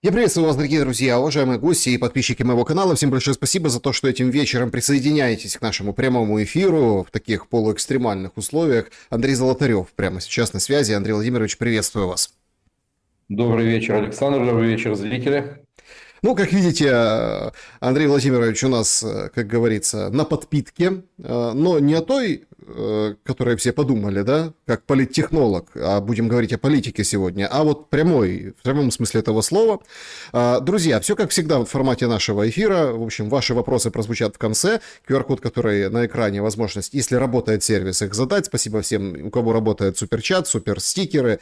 Я приветствую вас, дорогие друзья, уважаемые гости и подписчики моего канала. Всем большое спасибо за то, что этим вечером присоединяетесь к нашему прямому эфиру в таких полуэкстремальных условиях. Андрей Золотарев прямо сейчас на связи. Андрей Владимирович, приветствую вас. Добрый вечер, Александр. Добрый вечер, зрители. Ну, как видите, Андрей Владимирович у нас, как говорится, на подпитке, но не о той, которой все подумали, да, как политтехнолог, а будем говорить о политике сегодня, а вот прямой, в прямом смысле этого слова. Друзья, все как всегда в формате нашего эфира, в общем, ваши вопросы прозвучат в конце, QR-код, который на экране, возможность, если работает сервис, их задать. Спасибо всем, у кого работает суперчат, суперстикеры,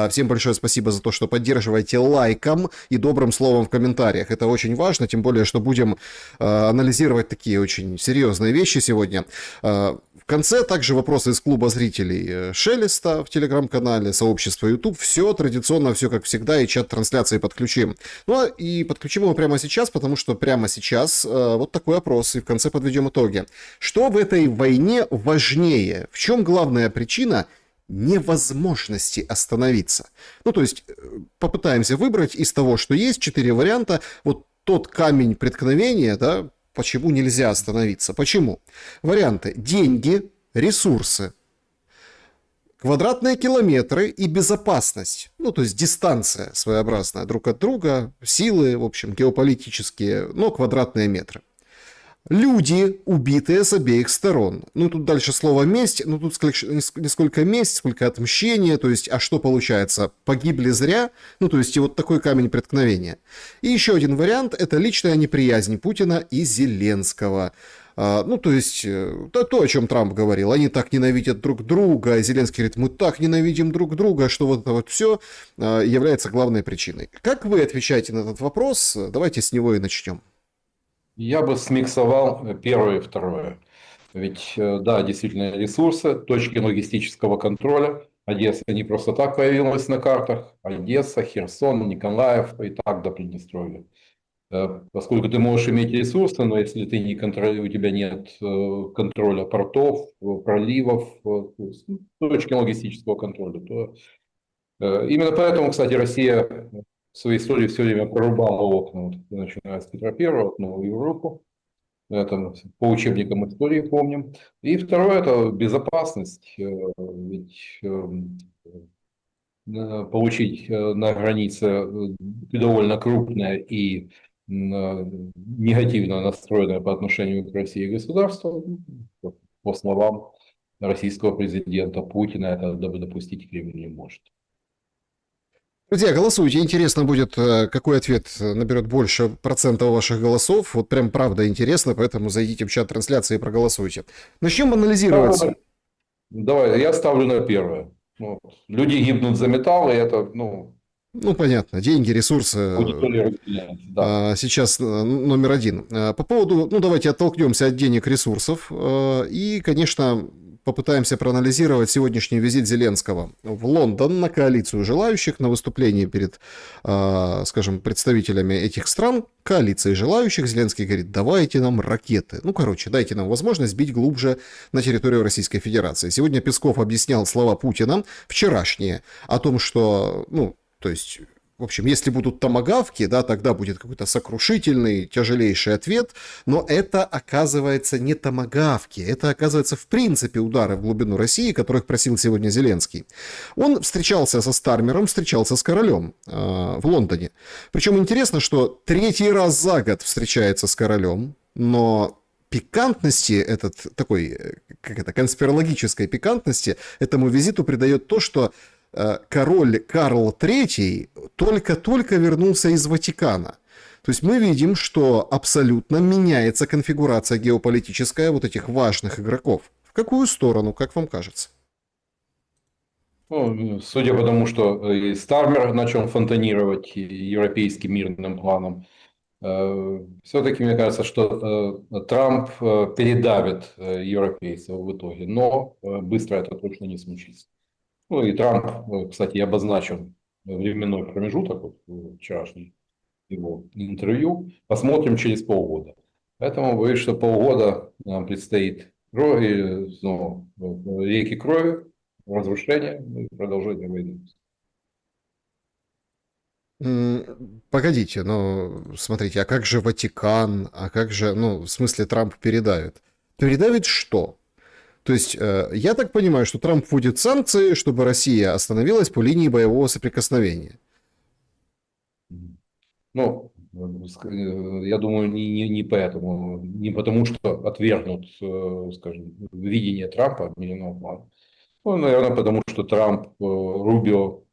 всем большое спасибо за то, что поддерживаете лайком и добрым словом в комментариях. Это очень важно, тем более, что будем анализировать такие очень серьезные вещи сегодня. В конце также вопросы из клуба зрителей Шелеста в телеграм-канале, сообщества YouTube. Все традиционно, все как всегда, и чат трансляции подключим. Ну и подключим его прямо сейчас, потому что прямо сейчас вот такой опрос, и в конце подведем итоги. Что в этой войне важнее? В чем главная причина невозможности остановиться? Ну, то есть, попытаемся выбрать из того, что есть, 4 варианта, вот тот камень преткновения, да, почему нельзя остановиться. Почему? Варианты: деньги, ресурсы, квадратные километры и безопасность. Ну, то есть дистанция своеобразная друг от друга, силы, в общем, геополитические, но квадратные метры. Люди, убитые с обеих сторон. Ну, тут дальше слово «месть», ну, тут не сколько месть, сколько отмщение, то есть, а что получается? Погибли зря? Ну, то есть, и вот такой камень преткновения. И еще один вариант – это личная неприязнь Путина и Зеленского. Ну, то есть, то, о чем Трамп говорил, они так ненавидят друг друга, а Зеленский говорит, мы так ненавидим друг друга, что вот это вот все является главной причиной. Как вы отвечаете на этот вопрос? Давайте с него и начнем. Я бы смиксовал первое и второе. Ведь, да, действительно, ресурсы, точки логистического контроля. Одесса не просто так появилась на картах. Одесса, Херсон, Николаев и так до Приднестровья. Поскольку ты можешь иметь ресурсы, но если ты не у тебя нет контроля портов, проливов, то есть, точки логистического контроля, то именно поэтому, кстати, Россия в своей истории все время прорубала окна, вот, начиная с Петра Первого, в Новую Европу. Это мы по учебникам истории помним. И второе – это безопасность. Ведь получить на границе довольно крупное и негативно настроенное по отношению к России государство, по словам российского президента Путина, это допустить Кремль не может. Друзья, голосуйте. Интересно будет, какой ответ наберет больше процентов ваших голосов. Вот прям правда интересно, поэтому зайдите в чат трансляции и проголосуйте. Начнем анализировать. Давай, я ставлю на первое. Вот. Люди гибнут за металл, и это, Ну, понятно, деньги, ресурсы да. сейчас номер один. По поводу, ну, давайте оттолкнемся от денег, ресурсов и, конечно, попытаемся проанализировать сегодняшний визит Зеленского в Лондон на коалицию желающих, на выступлении перед, скажем, представителями этих стран, коалиции желающих. Зеленский говорит, давайте нам ракеты. Ну, короче, дайте нам возможность бить глубже на территорию Российской Федерации. Сегодня Песков объяснял слова Путина, вчерашние, о том, что, ну, то есть, в общем, если будут томагавки, да, тогда будет какой-то сокрушительный, тяжелейший ответ, но это оказывается не томагавки, это оказывается в принципе удары в глубину России, которых просил сегодня Зеленский. Он встречался со Стармером, встречался с королем в Лондоне. Причем интересно, что третий раз за год встречается с королем, но пикантности, этот такой, как это, конспирологической пикантности этому визиту придает то, что король Карл III только-только вернулся из Ватикана. То есть мы видим, что абсолютно меняется конфигурация геополитическая вот этих важных игроков. В какую сторону, как вам кажется? Ну, судя по тому, что и Стармер начал фонтанировать европейским мирным планом, все-таки мне кажется, что Трамп передавит европейцев в итоге, но быстро это точно не случится. Ну и Трамп, кстати, я обозначил временной промежуток, вот, вчерашний его интервью, посмотрим через полгода. Поэтому боюсь, что полгода нам предстоит крови, ну, реки крови, разрушения и продолжение войны. Погодите, но смотрите, а как же Ватикан, а как же, ну, в смысле Трамп передавит? Передавит что? То есть, я так понимаю, что Трамп вводит санкции, чтобы Россия остановилась по линии боевого соприкосновения. Ну, я думаю, не поэтому, не потому, что отвергнут, скажем, видение Трампа мирного плана. Ну, наверное, потому что Трамп, Рубио,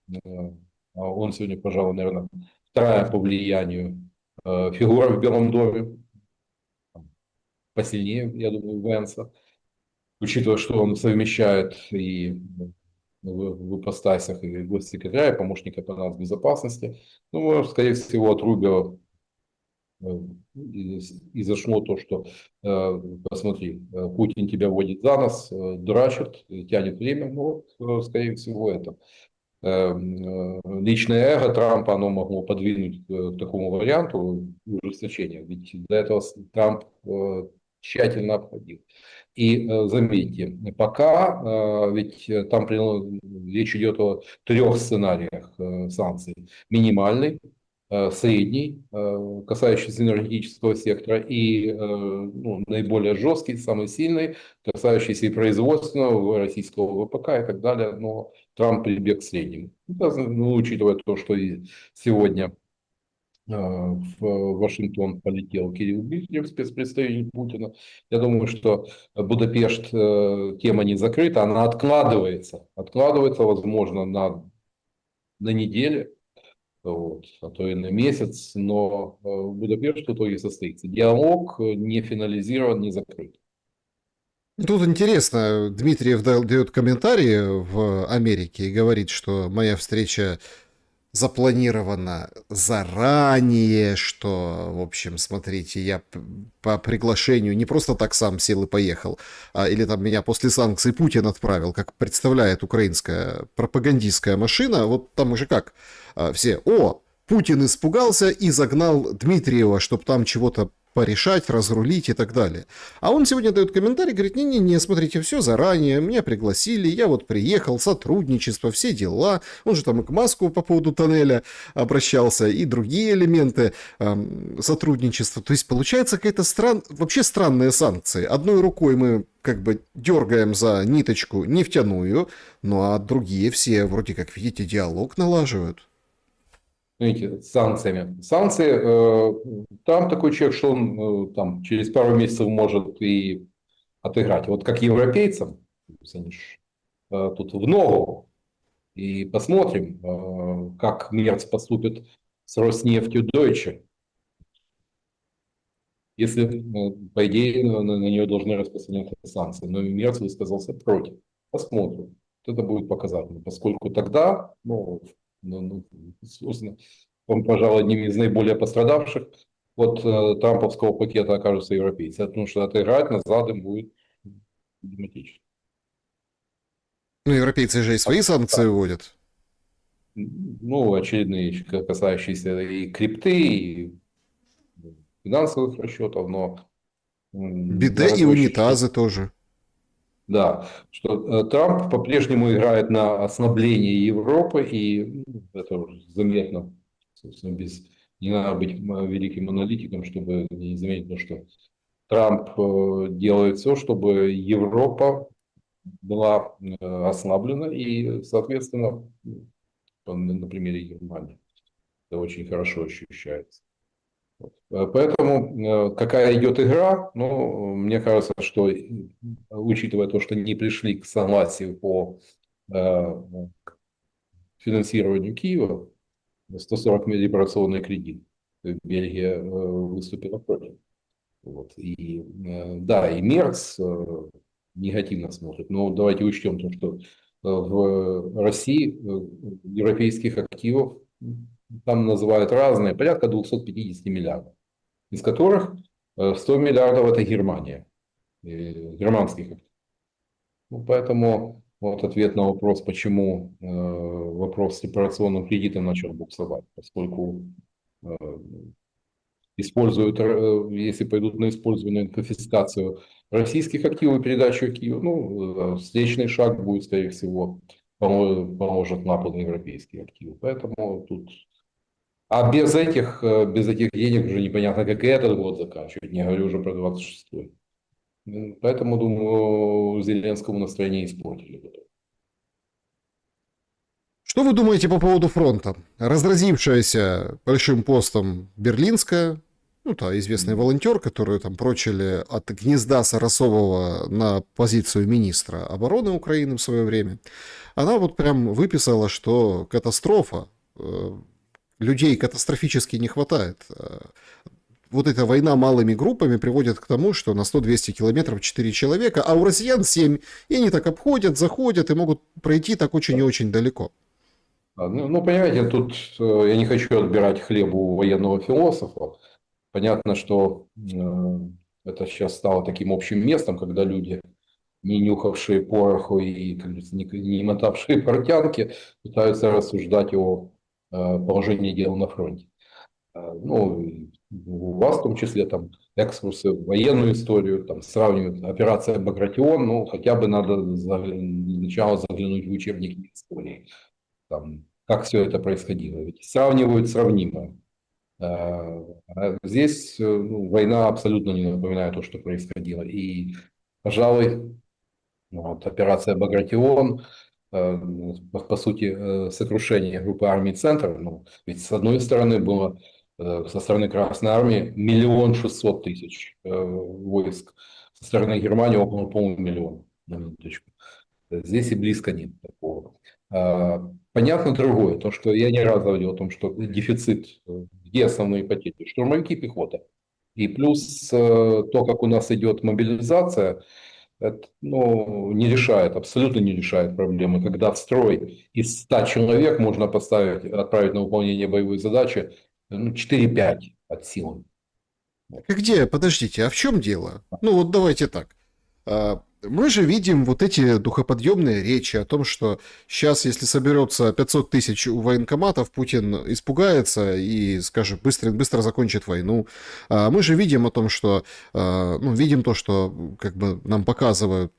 а он сегодня, пожалуй, наверное, вторая по влиянию фигура в Белом доме, посильнее, я думаю, Венса, учитывая, что он совмещает и в ипостасях и госсекретаря, и помощника по нацбезопасности. Ну, скорее всего, от Рубио изошло то, что, посмотри, Путин тебя водит за нос, дурачит, тянет время, ну, вот, скорее всего, это. Личное эго Трампа, оно могло подвинуть к такому варианту ужесточения, ведь до этого Трамп тщательно обходил. И заметьте, пока ведь там речь идет о трех сценариях санкций. Минимальный, средний, касающийся энергетического сектора, и ну, наиболее жесткий, самый сильный, касающийся и производственного, российского ВПК и так далее. Но Трамп прибег к среднему. Ну, учитывая то, что и сегодня в Вашингтон полетел Кирилл Дмитриев, спецпредставитель Путина. Я думаю, что Будапешт, тема не закрыта, она откладывается. Откладывается, возможно, на неделю, вот, а то и на месяц, но Будапешт в итоге состоится. Диалог не финализирован, не закрыт. Тут интересно, Дмитриев дает комментарии в Америке и говорит, что моя встреча запланировано заранее, что, в общем, смотрите, я по приглашению не просто так сам сел и поехал, или там меня после санкций Путин отправил, как представляет украинская пропагандистская машина, вот там уже как, все, Путин испугался и загнал Дмитриева, чтобы там чего-то порешать, разрулить и так далее. А он сегодня дает комментарий, говорит, не-не-не, смотрите, все заранее, меня пригласили, я вот приехал, сотрудничество, все дела. Он же там и к Маску по поводу тоннеля обращался, и другие элементы сотрудничества. То есть получается какая-то вообще странные санкции. Одной рукой мы как бы дергаем за ниточку нефтяную, ну а другие все вроде как, видите, диалог налаживают. Видите, с санкциями. Санкции, там такой человек, что он там через пару месяцев может и отыграть. Вот как европейцам, то есть они ж, тут в ногу. И посмотрим, как Мерц поступит с Роснефтью Deutsche. Если, по идее, на нее должны распространяться санкции. Но Мерц высказался против. Посмотрим. Вот это будет показательно. Поскольку тогда, собственно, он, пожалуй, одним из наиболее пострадавших от трамповского пакета окажутся европейцы. Потому что отыграть назад им будет проблематично. Ну, европейцы же и свои санкции вводят. Ну, очередные, касающиеся и крипты, и финансовых расчетов, но Биде и дорогой, что унитазы тоже. да, что Трамп по-прежнему играет на ослабление Европы, и это уже заметно, собственно, не надо быть великим аналитиком, чтобы не заметить, то, что Трамп делает все, чтобы Европа была ослаблена, и, соответственно, на примере Германии это очень хорошо ощущается. Поэтому какая идет игра, ну, мне кажется, что учитывая то, что не пришли к согласию по финансированию Киева, 140 миллиардов операционный кредит, Бельгия выступила против. Вот. И да, и Мерц негативно смотрит. Но давайте учтем то, что в России европейских активов там называют разные, порядка 250 миллиардов, из которых 100 миллиардов это Германия, германских активов. Ну, поэтому вот ответ на вопрос, почему вопрос с операционным кредитом начал буксовать, поскольку используют, если пойдут на использование, конфискацию российских активов и передачу в Киев, ну, встречный шаг будет, скорее всего, поможет на пол европейские активы. Поэтому тут А без этих денег уже непонятно, как и этот год заканчивать, не говорю уже про 26-й. Поэтому, думаю, Зеленскому настроение испортили. Что вы думаете по поводу фронта? Разразившаяся большим постом Берлинская, ну, та известный волонтер, которую там прочили от гнезда Сарасового на позицию министра обороны Украины в свое время, она вот прям выписала, что катастрофа, людей катастрофически не хватает. Вот эта война малыми группами приводит к тому, что на 100-200 километров 4 человека, а у россиян 7. И они так обходят, заходят и могут пройти так очень и очень далеко. Понимаете, тут я не хочу отбирать хлеб у военного философа. Понятно, что это сейчас стало таким общим местом, когда люди, не нюхавшие пороху и, как говорится, не мотавшие портянки, пытаются рассуждать о положении дел на фронте. Ну, и у вас в том числе там экскурсы в военную историю, там сравнивают операция Багратион, ну, хотя бы надо сначала заглянуть в учебник истории, там, как все это происходило. Ведь сравнивают сравнимое. А здесь ну, война абсолютно не напоминает то, что происходило. И, пожалуй, вот, операция Багратион, по сути, сокрушение группы армий «Центр». Ну, ведь с одной стороны было со стороны Красной Армии 1 600 000 войск, со стороны Германии около полумиллиона, на минуточку. Здесь и близко нет такого. Понятно другое, то, что я не раз говорил о том, что дефицит, где основные потери? Штурмовики, пехота. И плюс то, как у нас идет мобилизация, это, ну, не решает, абсолютно не решает проблемы, когда в строй из 100 человек можно поставить, отправить на выполнение боевой задачи ну, 4-5 от силы. Где? Подождите, а в чем дело? Ну вот давайте так. Мы же видим вот эти духоподъемные речи о том, что сейчас, если соберется 500 тысяч у военкоматов, Путин испугается и скажет, быстро, быстро закончит войну. Мы же видим о том, что, ну, видим то, что как бы нам показывают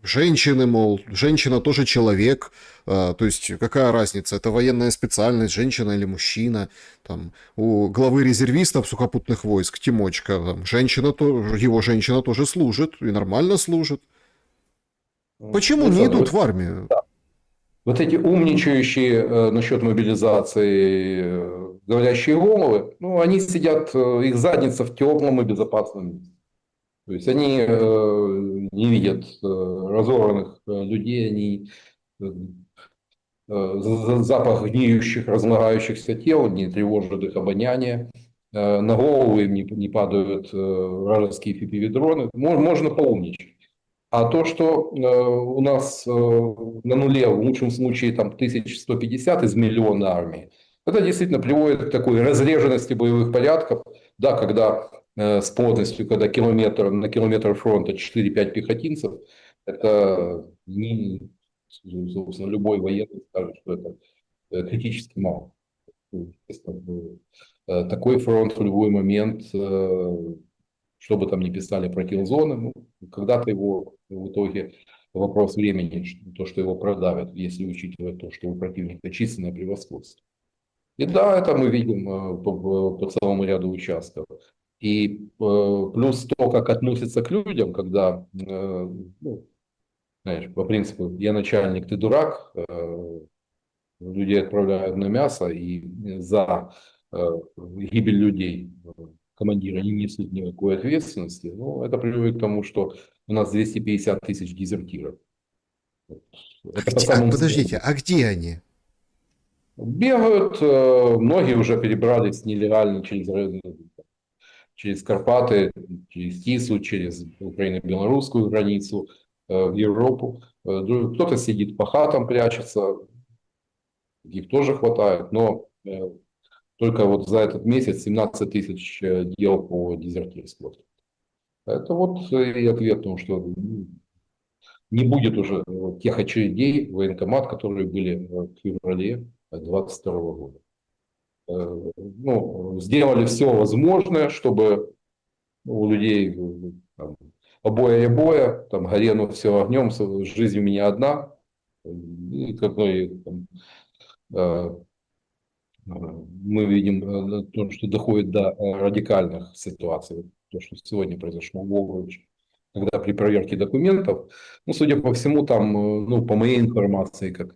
женщины, мол, женщина тоже человек, то есть какая разница, это военная специальность, женщина или мужчина. Там, у главы резервистов сухопутных войск Тимочка, там, его женщина тоже служит, и нормально служит. Почему не Александр, идут в армию? вот эти умничающие насчет мобилизации говорящие головы, ну, они сидят, их задница в теплом и безопасном месте. То есть они не видят разорванных людей, они запах гниющих, разлагающихся тел не тревожит их обоняние, на голову им не падают вражеские FPV-дроны. Можно поумничать. А то, что у нас на нуле, в лучшем случае, там 1150 из миллиона армии, это действительно приводит к такой разреженности боевых порядков. Да, когда с плотностью, когда на километр фронта 4-5 пехотинцев, это не, собственно, любой военный скажет, что это критически мало. Такой фронт в любой момент, что бы там ни писали про киллзоны, ну, когда-то его в итоге вопрос времени, то, что его продавят, если учитывать то, что у противника численное превосходство. И да, это мы видим по целому ряду участков. И плюс то, как относятся к людям, когда, ну, знаешь, по принципу «я начальник, ты дурак», людей отправляют на мясо, и за гибель людей командиры не несут никакой ответственности. Но это приводит к тому, что у нас 250 тысяч дезертиров. Это по самым Подождите, сложным. а где они? Бегают, многие уже перебрались нелегально через Карпаты, через Тису, через Украино-белорусскую границу в Европу. Кто-то сидит по хатам, прячется, их тоже хватает, но только вот за этот месяц 17 тысяч дел по дезертирству. Это вот и ответ, потому что не будет уже тех очередей в военкомат, которые были в феврале 2022 года. Ну, сделали все возможное, чтобы у людей там, обоя и боя, там, горено все огнем, жизнь у меня одна. И какой там, мы видим то, что доходит до радикальных ситуаций. Вот то, что сегодня произошло в Волговиче, когда при проверке документов, ну, судя по всему, там, ну, по моей информации, как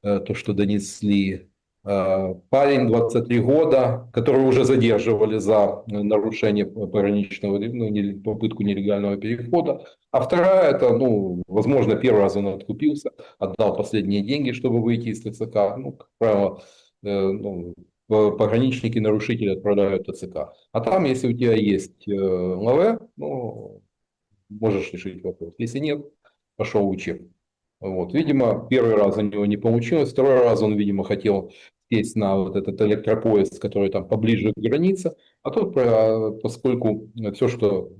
то, что донесли, парень 23 года, которого уже задерживали за нарушение пограничного, ну, попытку нелегального перехода. А вторая, это, ну, возможно, первый раз он откупился, отдал последние деньги, чтобы выйти из ТЦК. Ну, как правило, ну, пограничники, нарушители отправляют в ТЦК. А там, если у тебя есть ЛВ, ну, можешь решить вопрос. Если нет, пошел в учебку. Вот. Видимо, первый раз у него не получилось, второй раз он, видимо, хотел сесть на вот этот электропоезд, который там поближе к границе, а тут, поскольку все, что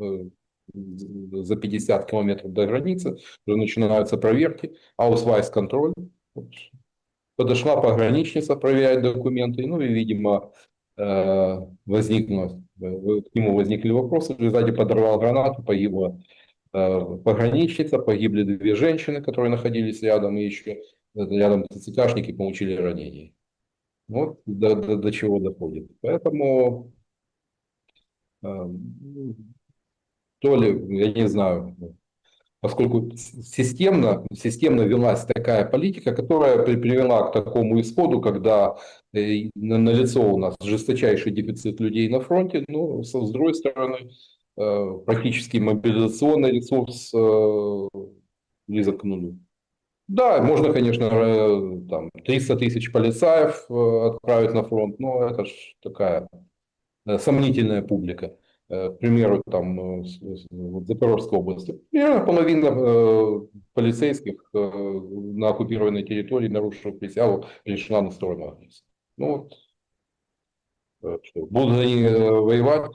за 50 километров до границы, уже начинаются проверки, аусвайс-контроль, вот, подошла пограничница проверять документы, ну и, видимо, к нему возникли вопросы, сзади подорвал гранату, погибла пограничница, погибли 2 женщины, которые находились рядом, и еще рядом ТЦКшники получили ранения. Вот до чего доходит. Поэтому то ли, я не знаю, поскольку системно велась такая политика, которая привела к такому исходу, когда налицо у нас жесточайший дефицит людей на фронте, но с другой стороны практически мобилизационный ресурс близок к нулю. Да, можно, конечно, там, 300 тысяч полицаев отправить на фронт, но это ж такая сомнительная публика. К примеру, там, в Запорожской области примерно половина полицейских на оккупированной территории, нарушив присягу, перешла на сторону агрессии. Ну вот, что, будут они воевать?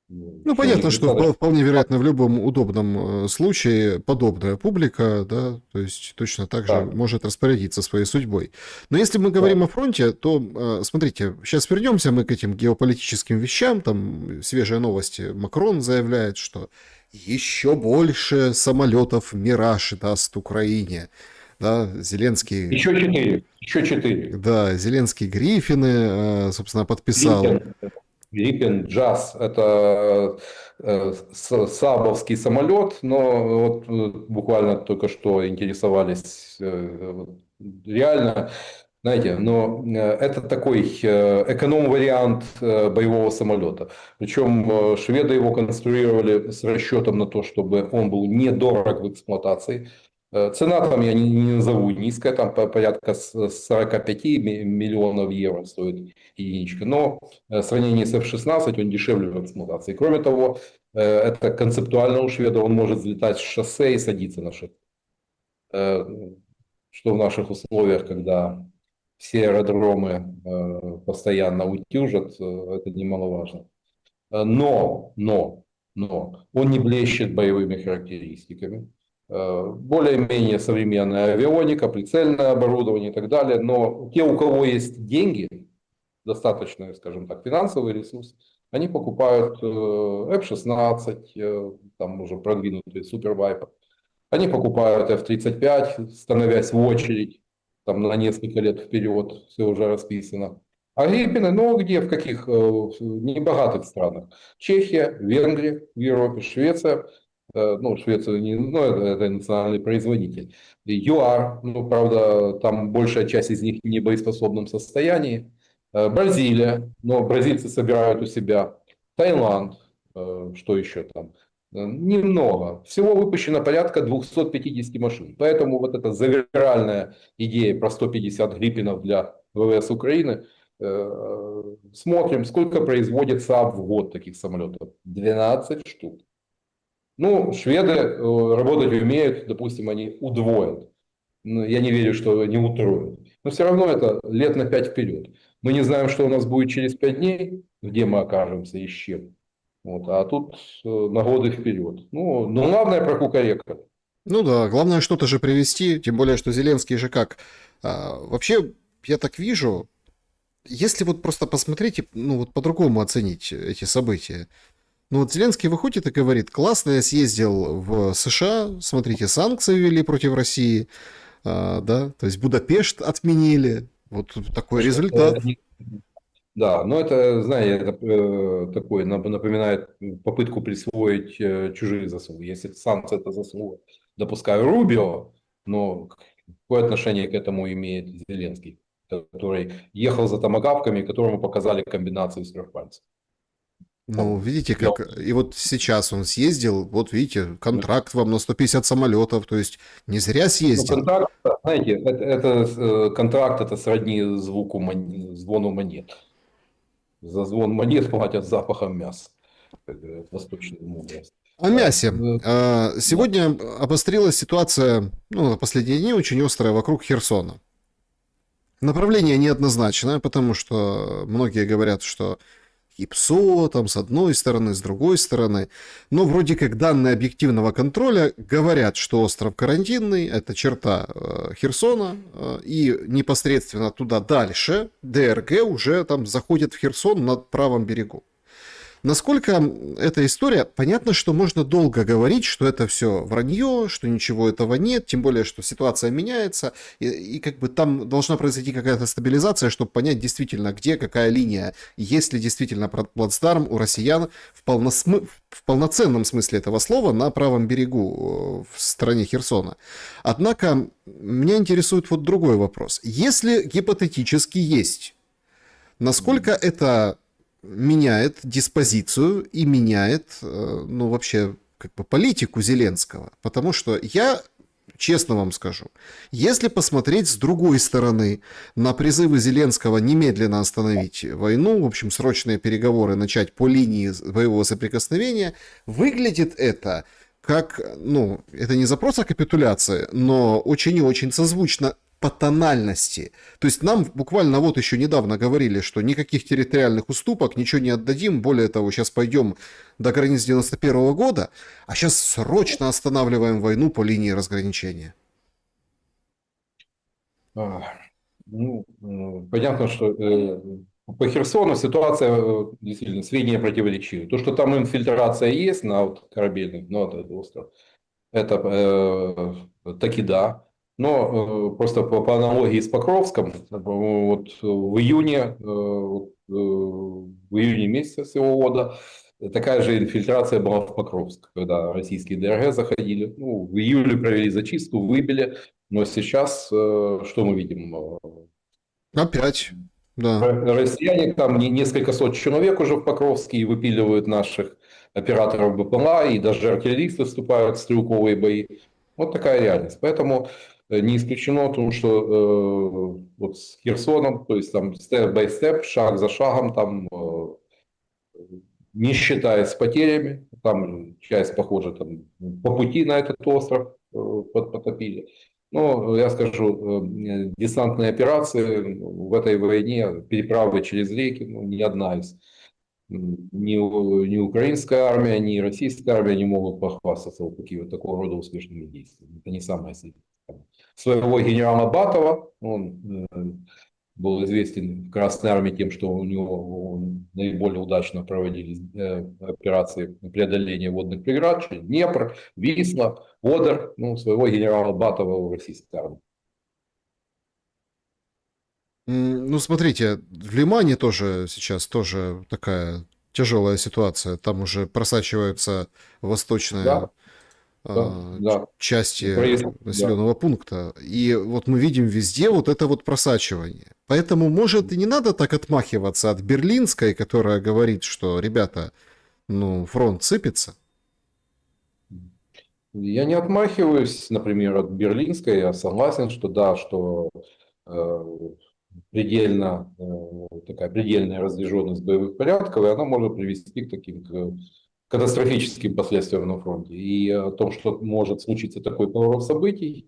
Ну, Что, у них понятно, что достаточно... вполне вероятно в любом удобном случае подобная публика, да, то есть точно так же Да, может распорядиться своей судьбой. Но если мы да. говорим о фронте, то, смотрите, сейчас вернемся мы к этим геополитическим вещам, там свежие новости, Макрон заявляет, что еще больше самолетов «Мираж» даст Украине, да, Зеленский... Еще 4. Да, Зеленский Гриффины, собственно, подписал. Гриппен Джаз – это сабовский самолет, но вот буквально только что интересовались реально, знаете, но это такой эконом-вариант боевого самолета. Причем шведы его конструировали с расчетом на то, чтобы он был недорог в эксплуатации. Цена там я не назову низкая, там порядка 45 миллионов евро стоит единичка. Но в сравнении с F-16 он дешевле в эксплуатации. Кроме того, это концептуально у шведа, он может взлетать с шоссе и садиться на шоссе. Что в наших условиях, когда все аэродромы постоянно утюжат, это немаловажно. Но он не блещет боевыми характеристиками. Более-менее современная авионика, прицельное оборудование и так далее. Но те, у кого есть деньги, достаточный, скажем так, финансовый ресурс, они покупают F-16, там уже продвинутые супервайпы. Они покупают F-35, становясь в очередь там, на несколько лет вперед, все уже расписано. А Гриппины, ну где, в каких небогатых странах? Чехия, Венгрия в Европе, Швеция. Ну, Швеция, ну, это национальный производитель. ЮАР, ну, правда, там большая часть из них не в боеспособном состоянии. Бразилия, но бразильцы собирают у себя. Таиланд, что еще там? Немного. Всего выпущено порядка 250 машин. Поэтому вот эта завиральная идея про 150 гриппинов для ВВС Украины. Смотрим, сколько производит СААБ в год таких самолетов. 12 штук. Ну, шведы работать умеют, допустим, они удвоят. Я не верю, что они утроят. Но все равно это лет на 5 вперед. Мы не знаем, что у нас будет через 5 дней, где мы окажемся и с чем. Вот, а тут на годы вперед. Ну, главное про кукарека. Ну да, главное что-то же привести, тем более, что Зеленский же как. Вообще, я так вижу, если вот просто посмотреть, ну вот по-другому оценить эти события. Ну вот Зеленский выходит и говорит: классно, я съездил в США, смотрите, санкции ввели против России, да, то есть Будапешт отменили, Вот такой Значит, результат. да, но это, знаете, это такой напоминает попытку присвоить чужие заслуги. Если сам это заслуга, допускаю Рубио, но какое отношение к этому имеет Зеленский, который ехал за томагавками, которому показали комбинацию из трех пальцев. Ну, Он видите, взял. как... И вот сейчас он съездил, вот видите, контракт вам на 150 самолетов, то есть не зря Ну, съездил. контракт, знаете, контракт это сродни звуку звону монет. За звон монет платят запахом мяса, как говорят, восточная мудрость. О А, мясе. да. Сегодня обострилась ситуация, ну, на последние дни очень острая вокруг Херсона. Направление неоднозначное, потому что многие говорят, что ИПСО там с одной стороны, с другой стороны. Но вроде как данные объективного контроля говорят, что остров карантинный, это черта Херсона, и непосредственно туда дальше ДРГ уже там заходит в Херсон на правом берегу. Насколько эта история, понятно, что можно долго говорить, что это все вранье, что ничего этого нет, тем более, что ситуация меняется, и как бы там должна произойти какая-то стабилизация, чтобы понять действительно, где какая линия, есть ли действительно плацдарм у россиян в полноценном смысле этого слова на правом берегу в стране Херсона. Однако меня интересует вот другой вопрос. Если гипотетически есть, насколько это меняет диспозицию и меняет, ну, вообще, как бы политику Зеленского. Потому что я, честно вам скажу, если посмотреть с другой стороны на призывы Зеленского немедленно остановить войну, в общем, срочные переговоры начать по линии боевого соприкосновения, выглядит это как, ну, это не запрос о капитуляции, но очень и очень созвучно по тональности. То есть нам буквально вот еще недавно говорили, что никаких территориальных уступок, ничего не отдадим, более того, сейчас пойдем до границ 91 года, а сейчас срочно останавливаем войну по линии разграничения. А, Ну, понятно, что по Херсону ситуация действительно сведения противоречивы. То, что там инфильтрация есть на вот корабельных, на вот этот остров, это таки да. Но просто по аналогии с Покровском, вот в июне месяце сего года такая же инфильтрация была в Покровск, когда российские ДРГ заходили. Ну, в июле провели зачистку, выбили. Но сейчас что мы видим? Опять, да. Россияне, там несколько сот человек уже в Покровске и выпиливают наших операторов БПЛА, и даже артиллеристы вступают в стрелковые бои. Вот такая реальность. Поэтому не исключено то, что вот с Херсоном, то есть там степ-бай-степ, шаг за шагом, там не считаясь потерями, там часть, похоже, там, по пути на этот остров потопили. Но я скажу, десантные операции в этой войне, переправы через реки, ну, ни одна из, ни украинская армия, ни российская армия не могут похвастаться вот такими, вот такого рода успешными действиями. Это не самое сильное. Своего генерала Батова, он был известен в Красной Армии тем, что у него наиболее удачно проводились операции преодоления водных преград через Днепр, Висла, Одер, ну, своего генерала Батова в российской армии. Ну, смотрите, в Лимане тоже сейчас тоже такая тяжелая ситуация. Там уже просачиваются восточные Да, да, да. части Проезд, да. населенного пункта. И вот мы видим везде вот это вот просачивание. Поэтому, может, и не надо так отмахиваться от Берлинской, которая говорит, что, ребята, ну, фронт сыпется. Я не отмахиваюсь, например, от Берлинской. Я согласен, что да, что э, такая предельная раздвиженность боевых порядков, и она может привести к таким катастрофическим последствиям на фронте. И о том, что может случиться такой поворот событий,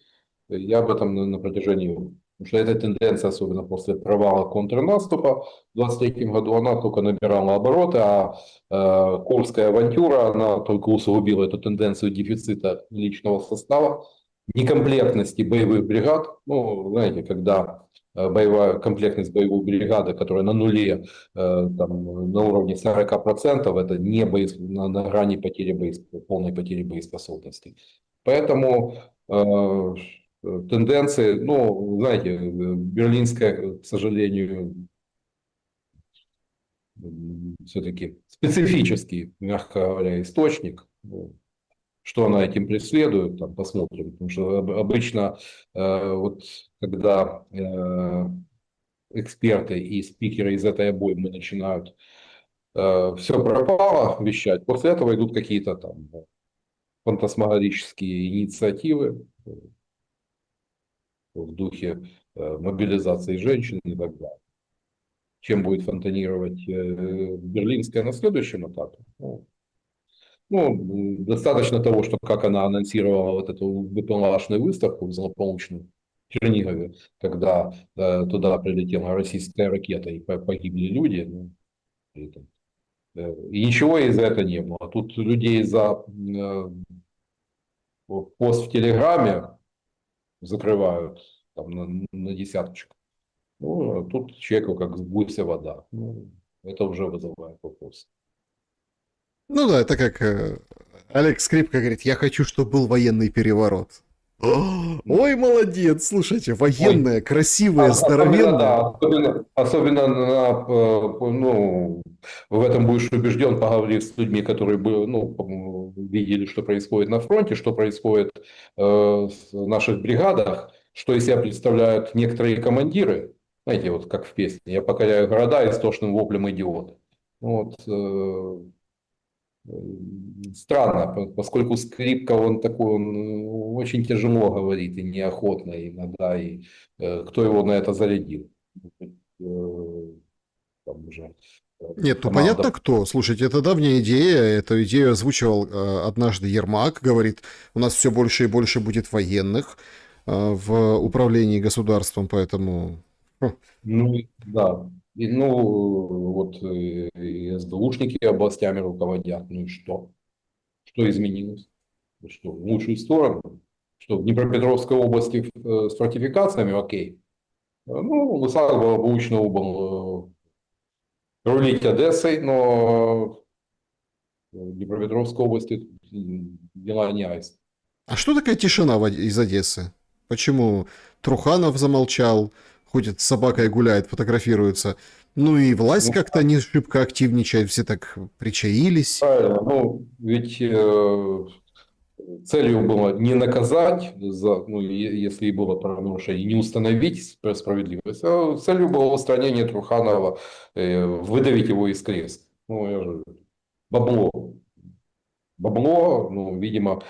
я об этом на протяжении... Потому что эта тенденция, особенно после провала контрнаступа в 2023 году, она только набирала обороты, а Курская авантюра, она только усугубила эту тенденцию дефицита личного состава, некомплектности боевых бригад. Ну, знаете, когда боевая комплектность боевой бригады, которая на нуле, там, на уровне 40%, это не на грани полной потери боеспособности. Поэтому тенденции, ну, знаете, берлинская, к сожалению, все-таки специфический, мягко говоря, источник. Ну, что она этим преследует, там посмотрим. Потому что обычно, вот когда эксперты и спикеры из этой обоймы начинают все пропало вещать, после этого идут какие-то там фантасмагорические инициативы в духе мобилизации женщин и так далее. Чем будет фонтанировать Берлинская на следующем этапе? Ну, достаточно того, что как она анонсировала вот эту выполночную выставку злополучную в Чернигове, когда туда прилетела российская ракета и погибли люди. Ну, и ничего из этого не было. Тут людей за пост в Телеграме закрывают там, на десяточку. Ну, а тут человеку как с гуся вода. Ну, это уже вызывает вопрос. Ну да, это как Олег Скрипка говорит, я хочу, чтобы был военный переворот. Ой, молодец, слушайте, Ой, военная, красивая, особенно, здоровенная. да, особенно ну, в этом будешь убежден, поговорив с людьми, которые бы, ну, видели, что происходит на фронте, что происходит в наших бригадах, что из себя представляют некоторые командиры. Знаете, вот как в песне «Я покоряю города истошным воплем идиота». Вот, странно, поскольку Скрипка, он такой, он очень тяжело говорит и неохотно иногда, и кто его на это зарядил? Там уже Нет, ну понятно команда. кто. Слушайте, это давняя идея. Эту идею озвучивал однажды Ермак. Говорит, у нас все больше и больше будет военных в управлении государством, поэтому... Ну, да. И, ну, вот и СБУшники областями руководят. Ну и что? Что изменилось? Ну что, в лучшую сторону? Что в Днепропетровской области с фортификациями, окей. Ну, Лысак благополучно был рулить Одессой, но в Днепропетровской области дела не айс. А что такая тишина из Одессы? Почему Труханов замолчал, ходит с собакой гуляет, фотографируется? Ну и власть Ну, как-то не шибко активничает, все так причаились. правильно. Ну, ведь целью было не наказать, ну, если и было правонарушение, не установить справедливость, а целью было устранение Труханова, выдавить его из кресла. Ну, я же... Бабло. Бабло, ну, видимо,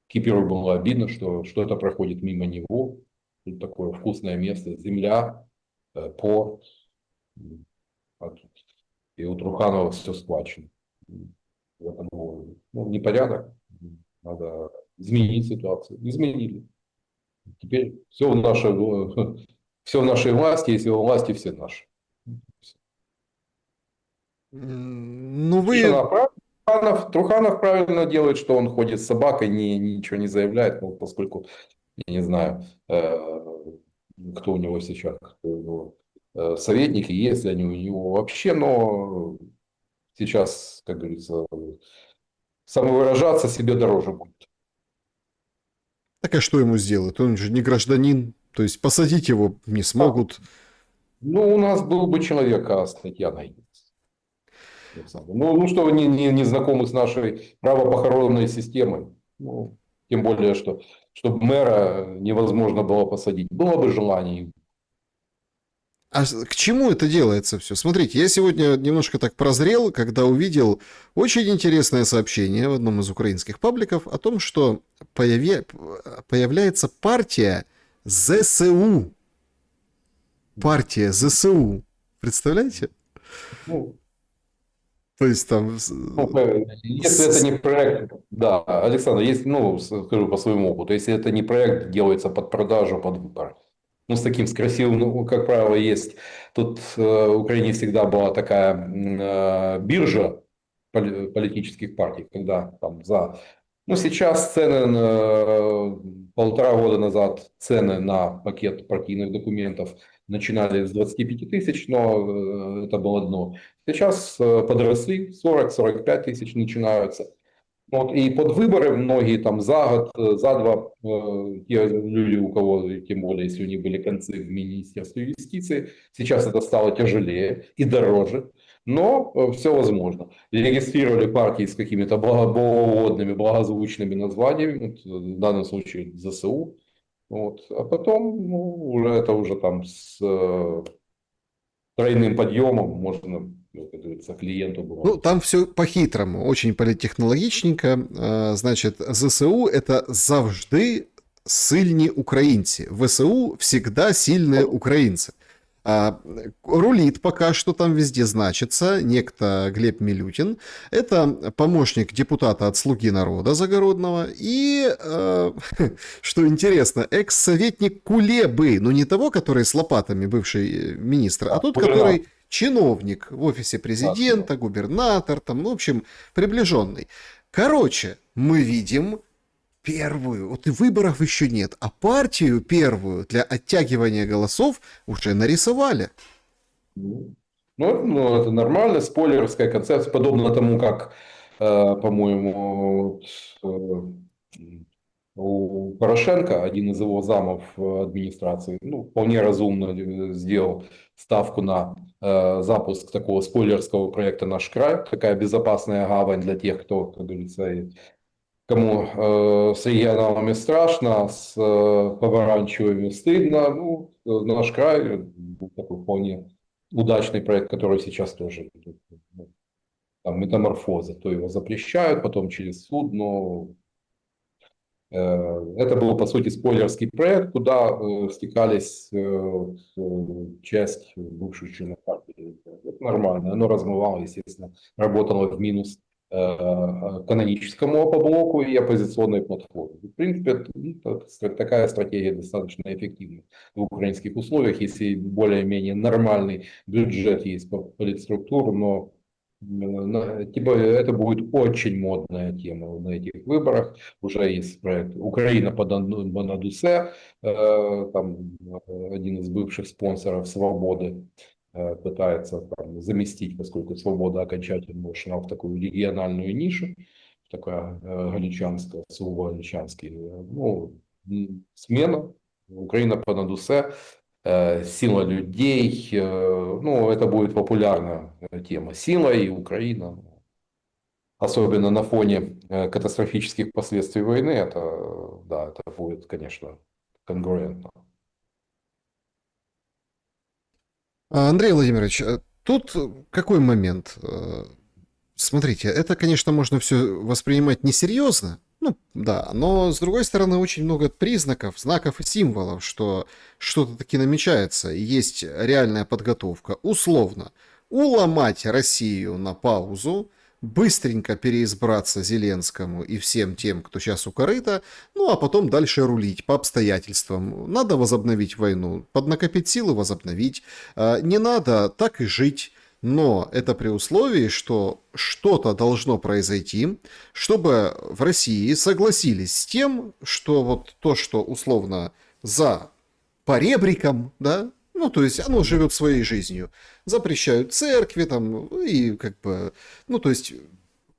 Киперу было обидно, что что-то проходит мимо него. Тут такое вкусное место, земля, порт. А тут и у Труханова все схвачено. В этом ну, непорядок. Надо изменить ситуацию. Изменили. Теперь все все в нашей власти, если во власти все наши. Ну вы... Тишина. Труханов правильно делает, что он ходит с собакой, ничего не заявляет, ну, поскольку, я не знаю, кто у него сейчас, кто у него советники, есть ли они у него вообще, но сейчас, как говорится, самовыражаться себе дороже будет. Так а что ему сделают? Он же не гражданин. То есть посадить его не А, смогут. ну, у нас был бы человек, а статья найдется. Ну, что вы не знакомы с нашей правопохоронной системой. Ну, тем более, что чтобы мэра невозможно было посадить. Было бы желание. А к чему это делается все? Смотрите, я сегодня немножко так прозрел, когда увидел очень интересное сообщение в одном из украинских пабликов о том, что появляется партия ЗСУ. Партия ЗСУ. Представляете? Ну, То есть там... если это не проект, да, Александр, если, ну, скажу по своему опыту, если это не проект, делается под продажу, под выбор. Ну, с таким, с красивым, ну, как правило, есть. Тут в Украине всегда была такая биржа политических партий, когда там за... Ну, сейчас цены, полтора года назад цены на пакет партийных документов начинали с 25 тысяч, но это было дно. Сейчас подросли, 40-45 тысяч начинаются. Вот, и под выборы многие там за год, за два, те люди, у кого, тем более, если у них были концы в Министерстве юстиции, сейчас это стало тяжелее и дороже, но все возможно. Регистрировали партии с какими-то благоводными, благозвучными названиями, вот, в данном случае ЗСУ, вот, а потом ну, уже это уже там с тройным подъемом можно, как говорится, клиенту было. Ну, там все по-хитрому, очень политтехнологічненько. Значить, ЗСУ – это завжди сильні українці. ВСУ всегда сильные украинцы. Рулит пока что там везде значится некто Глеб Милютин. Это помощник депутата от «Слуги народа» Загородного. И, что интересно, экс-советник Кулебы. Ну, не того, который с лопатами, бывший министр, а тот, который чиновник в офисе президента, губернатор, там, ну, в общем, приближенный. Короче, мы видим первую, вот и выборов еще нет, а партию первую для оттягивания голосов уже нарисовали. Ну, это нормально, спойлерская концепция, подобно тому, как, по-моему, у Порошенко, один из его замов администрации, ну, вполне разумно сделал ставку на запуск такого спойлерского проекта «Наш край», такая безопасная гавань для тех, кто, как говорится, кому с регионалами страшно, с поворачиваемыми стыдно. Ну, «Наш край» такой вполне удачный проект, который сейчас тоже там, метаморфоза. То его запрещают, потом через суд, но это был, по сути, спойлерский проект, куда стекались часть бывших членов партии. Это нормально, оно размывало, естественно, работало в минус каноническому опоблоку и оппозиционной платформе. В принципе, такая стратегия достаточно эффективна в украинских условиях, если более-менее нормальный бюджет есть по политструктуру, но типа, это будет очень модная тема на этих выборах. Уже есть проект «Украина по Бонадусе», там один из бывших спонсоров «Свободы» пытается там заместить, поскольку «Свобода» окончательно ушла в такую региональную нишу, такая галичанская, сугубо галичанский, ну, смена «Украина по Надусе», сила людей, ну, это будет популярная тема. Сила и Украина, особенно на фоне катастрофических последствий войны, это, да, это будет, конечно, конгруентно. Андрей Владимирович, тут какой момент? Смотрите, это, конечно, можно все воспринимать несерьезно, ну, да, но, с другой стороны, очень много признаков, знаков и символов, что что-то таки намечается, и есть реальная подготовка. Условно, уломать Россию на паузу, быстренько переизбраться Зеленскому и всем тем, кто сейчас у корыта, ну, а потом дальше рулить по обстоятельствам. Надо возобновить войну, поднакопить силы, возобновить. Не надо, так и жить. Но это при условии, что что-то должно произойти, чтобы в России согласились с тем, что вот то, что условно за поребриком, да, ну, то есть оно живет своей жизнью, запрещают церкви там, и как бы, ну, то есть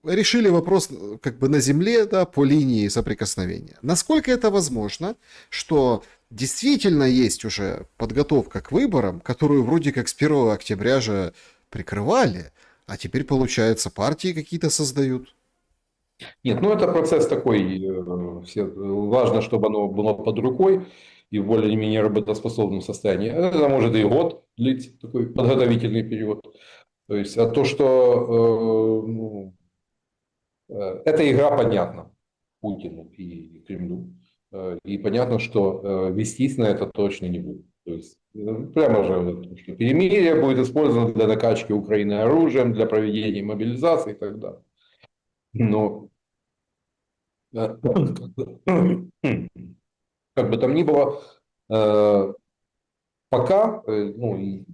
решили вопрос как бы на земле, да, по линии соприкосновения. Насколько это возможно, что действительно есть уже подготовка к выборам, которую вроде как с 1 октября же прикрывали, а теперь, получается, партии какие-то создают. Нет, ну это процесс такой, важно, чтобы оно было под рукой и в более-менее работоспособном состоянии. Это может и год длиться, такой подготовительный период. То есть, а то, что ну, эта игра понятна Путину и Кремлю. И понятно, что вестись на это точно не будет. То есть, прямо же, вот, что перемирие будет использовано для накачки Украины оружием, для проведения мобилизации и так далее. Но как бы там ни было, пока ну,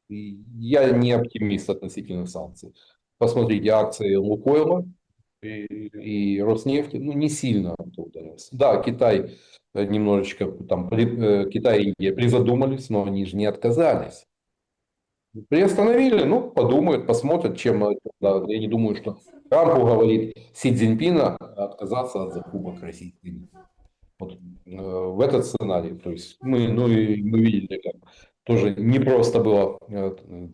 я не оптимист относительно санкций. Посмотрите акции Лукойла и Роснефти, ну не сильно ударилось. Да, Китай немножечко там, Китай и Индия призадумались, но они же не отказались. Приостановили, ну, подумают, посмотрят, чем... да, я не думаю, что Трамп уговорит Си Цзиньпина отказаться от закупок российской. Вот, в этот сценарий. То есть мы, ну и мы видели, как тоже непросто было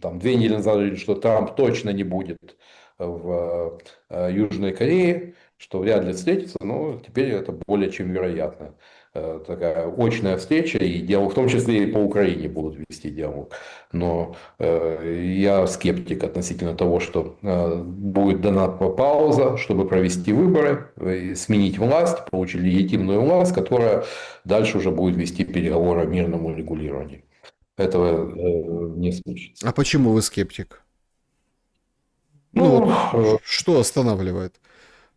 там 2 недели назад, говорили, что Трамп точно не будет в Южной Корее, что вряд ли встретится, но теперь это более чем вероятно. Такая очная встреча, и диалог, в том числе и по Украине будут вести диалог. Но я скептик относительно того, что будет дана пауза, чтобы провести выборы, сменить власть, получить легитимную власть, которая дальше уже будет вести переговоры о мирном урегулировании. Этого не случится. А почему вы скептик? Ну Ну, вот, что останавливает?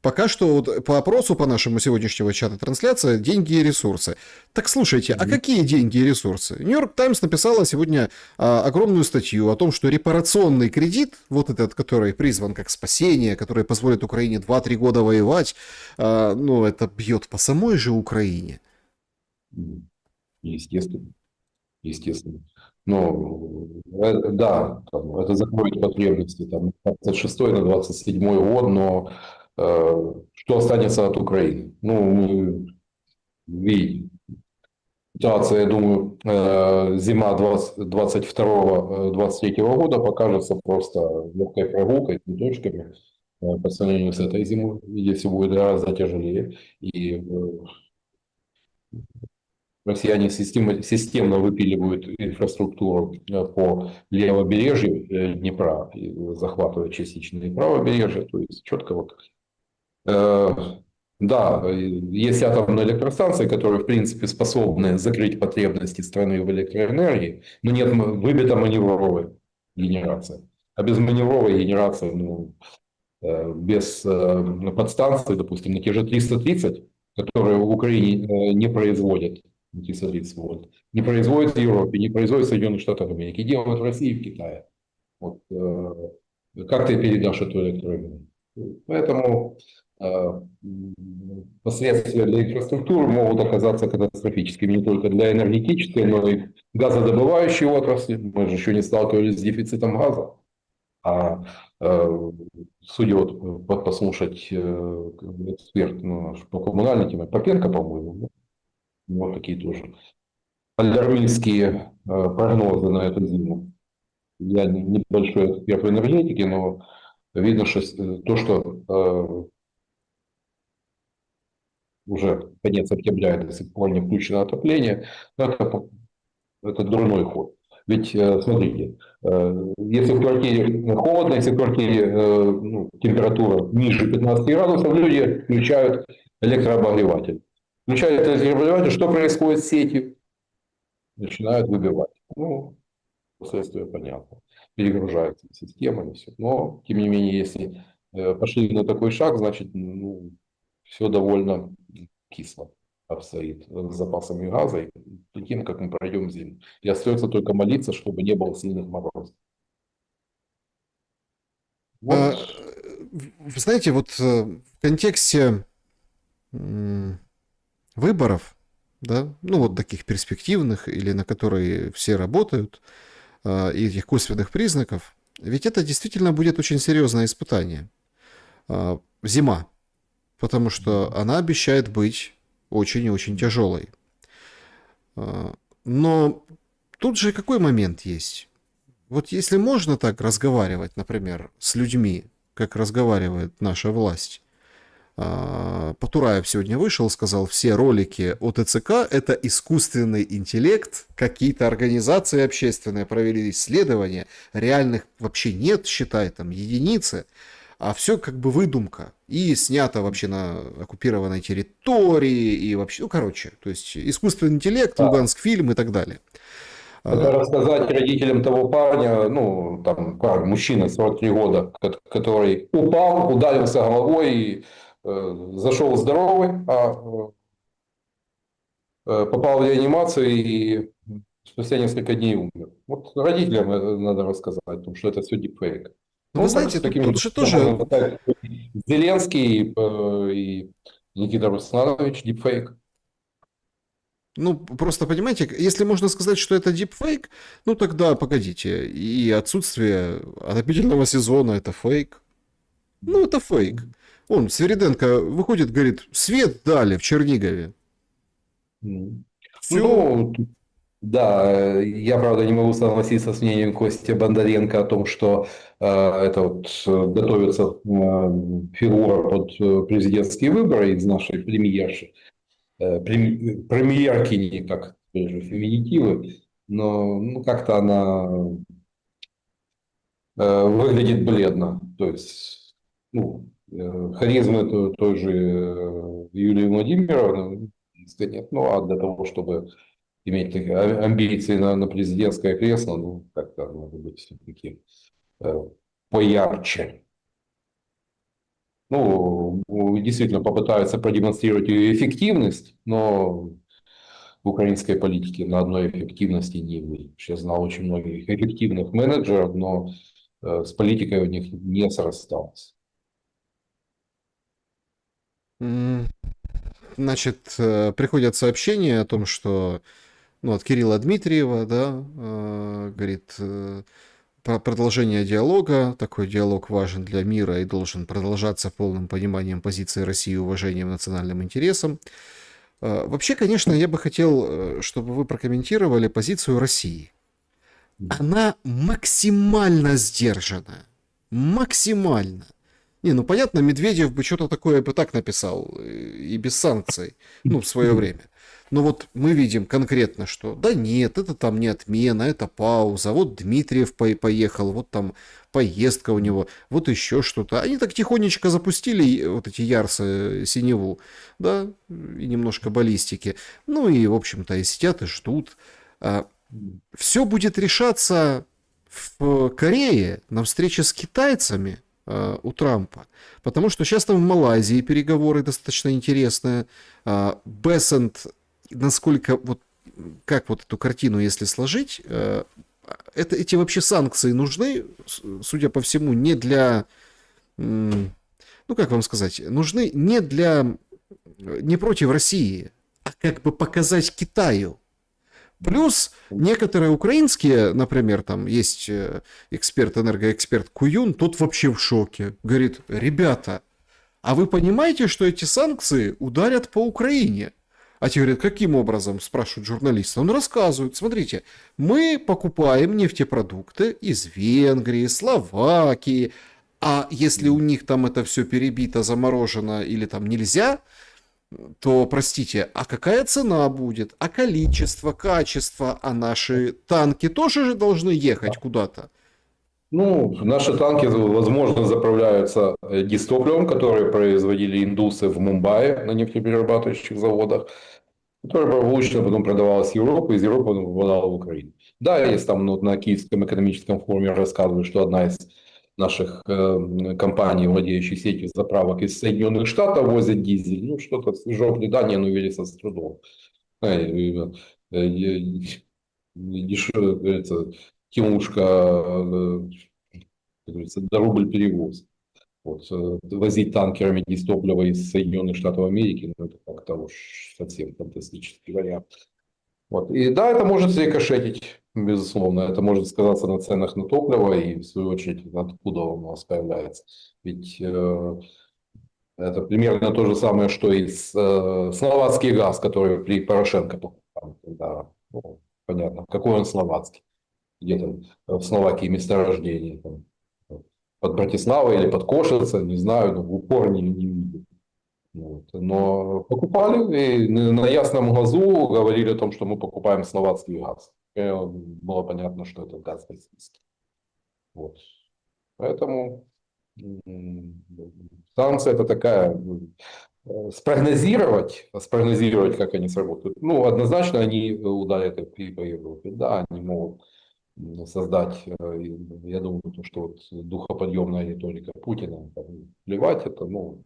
Пока что вот по опросу по нашему сегодняшнего чата трансляция деньги и ресурсы. Так слушайте, а какие деньги и ресурсы? Нью-Йорк Таймс написала сегодня огромную статью о том, что репарационный кредит, вот этот, который призван как спасение, который позволит Украине 2-3 года воевать, ну это бьет по самой же Украине. естественно, естественно. Но да, там, это закроет потребности там, 26 на 27 год, но что останется от Украины? Ну, мы видим. Ситуация, я думаю, зима 22-23 года покажется просто легкой прогулкой, цветочками по сравнению с этой зимой, где все будет гораздо тяжелее. И россияне системно выпиливают инфраструктуру по левобережью Днепра, и захватывают частично и правобережье, то есть четко вот. Да, есть атомные электростанции, которые, в принципе, способны закрыть потребности страны в электроэнергии, но нет выбита маневровой генерации. А без маневровой генерации, ну, без подстанции, допустим, на те же 330, которые в Украине не производят, 330 вольт, не производят в Европе, не производят в Соединенных Штатах Америки, делают в России и в Китае. Вот, как ты передашь эту электроэнергию? Поэтому последствия для инфраструктуры могут оказаться катастрофическими не только для энергетической, но и газодобывающей отрасли. Мы же еще не сталкивались с дефицитом газа. А судя вот послушать эксперт ну, по коммунальной теме, Попенко, по-моему, вот такие тоже алярмистские прогнозы на эту зиму. Я небольшой эксперт в энергетике, но видно, что то, что уже конец октября и до сих пор не включено отопление, это дурной ход. Ведь, смотрите, если в квартире холодно, если в квартире ну, температура ниже 15 градусов, люди включают электрообогреватель. Включают электрообогреватель, что происходит с сетью? Начинают выбивать. Ну, последствия понятно. Перегружаются системы. Все. Но, тем не менее, если пошли на такой шаг, значит, ну, все довольно кисло обстоит с запасами газа и таким, как мы пройдем зиму. И остается только молиться, чтобы не было сильных морозов. Вот. Вы знаете, вот в контексте выборов, да, ну вот таких перспективных или на которые все работают, и этих косвенных признаков, ведь это действительно будет очень серьезное испытание. Зима, потому что она обещает быть очень и очень тяжелой. Но тут же какой момент есть? Вот если можно так разговаривать, например, с людьми, как разговаривает наша власть, Потураев сегодня вышел, сказал, все ролики о ТЦК это искусственный интеллект, какие-то организации общественные провели исследования, реальных вообще нет, считай, там единицы, а все как бы выдумка и снято вообще на оккупированной территории и вообще, ну короче, то есть искусственный интеллект, Да. Луганск фильм и так далее. Это рассказать родителям того парня, ну, там, парень, мужчина, 43 года, который упал, ударился головой и зашел здоровый, попал в реанимацию и спустя несколько дней умер. Вот родителям надо рассказать, потому что это все дипфейк. Но вы Ну, так, знаете, с тут, такими тут же тоже Зеленский и Никита Русланович дипфейк. Ну, просто понимаете, если можно сказать, что это дипфейк, ну тогда погодите, и отсутствие отопительного сезона это фейк. Ну, это фейк. Он, Свириденко выходит, говорит, свет дали в Чернигове. М. Все. Ну, да, я, правда, не могу согласиться с мнением Кости Бондаренко о том, что это вот готовится фигура под президентские выборы из нашей премьерши. Премьерки, не как тоже феминитивы, но ну, как-то она выглядит бледно. То есть, ну, харизмы той же Юлии Владимировны нет. Ну, а для того, чтобы иметь такие амбиции на президентское кресло, ну, как-то надо быть все-таки поярче. Ну, действительно попытаются продемонстрировать ее эффективность, но в украинской политике на одной эффективности не выйдешь. Я знал очень многих эффективных менеджеров, но с политикой у них не срасталось. Значит, приходят сообщения о том, что, ну, от Кирилла Дмитриева, да, говорит, про продолжение диалога. Такой диалог важен для мира и должен продолжаться полным пониманием позиции России и уважением национальным интересам. Вообще, конечно, я бы хотел, чтобы вы прокомментировали позицию России. Она максимально сдержана. Максимально. Не, ну понятно, Медведев бы что-то такое бы так написал, и без санкций, ну, в свое время. Но вот мы видим конкретно, что да нет, это там не отмена, это пауза, вот Дмитриев поехал, вот там поездка у него, вот еще что-то. Они так тихонечко запустили вот эти ярсы синеву, да, и немножко баллистики. Ну и, в общем-то, и сидят и ждут. Все будет решаться в Корее на встрече с китайцами у Трампа. Потому что сейчас там в Малайзии переговоры достаточно интересные. Бессент, насколько вот как вот эту картину, если сложить, эти вообще санкции нужны, судя по всему, не для, ну как вам сказать, нужны не против России, а как бы показать Китаю. Плюс некоторые украинские, например, там есть эксперт, энергоэксперт Куюн, тот вообще в шоке. Говорит, ребята, а вы понимаете, что эти санкции ударят по Украине? А те говорят, каким образом, спрашивают журналисты. Он рассказывает, смотрите, мы покупаем нефтепродукты из Венгрии, Словакии, а если у них там это все перебито, заморожено или там нельзя, то, простите, а какая цена будет? А количество, качество? А наши танки тоже же должны ехать куда-то? Ну, наши танки, возможно, заправляются дистопливом, которые производили индусы в Мумбаи на нефтеперерабатывающих заводах, которое благополучно потом продавалось в Европу, из Европы оно попадало в Украину. Да, есть там ну, на Киевском экономическом форуме рассказывают, что одна из наших компаний, владеющих сетью заправок из Соединенных Штатов, возит дизель. Ну, что-то жопли Дании, но видится с трудом. Дешевая, тимушка, как говорится, до рубль перевоз. Вот, возить танкерами дистопливо из Соединенных Штатов Америки, ну, это как-то уж совсем фантастический вариант. Вот. И да, это может рикошетить, безусловно. Это может сказаться на ценах на топливо и, в свою очередь, откуда он у нас появляется. Ведь это примерно то же самое, что и словацкий газ, который при Порошенко покупал. Да, ну, понятно, какой он словацкий. Где-то в Словакии месторождение. Там, под Братиславой или под Кошице, не знаю, но в упор не видел. Вот. Но покупали и на ясном глазу говорили о том, что мы покупаем словацкий газ. И было понятно, что это газ российский. Вот. Поэтому санкции это такая спрогнозировать, как они сработают. Ну, однозначно они ударят и по Европе. Да, они могут создать, я думаю, то, что вот духоподъемная риторика Путина, там, плевать это, ну,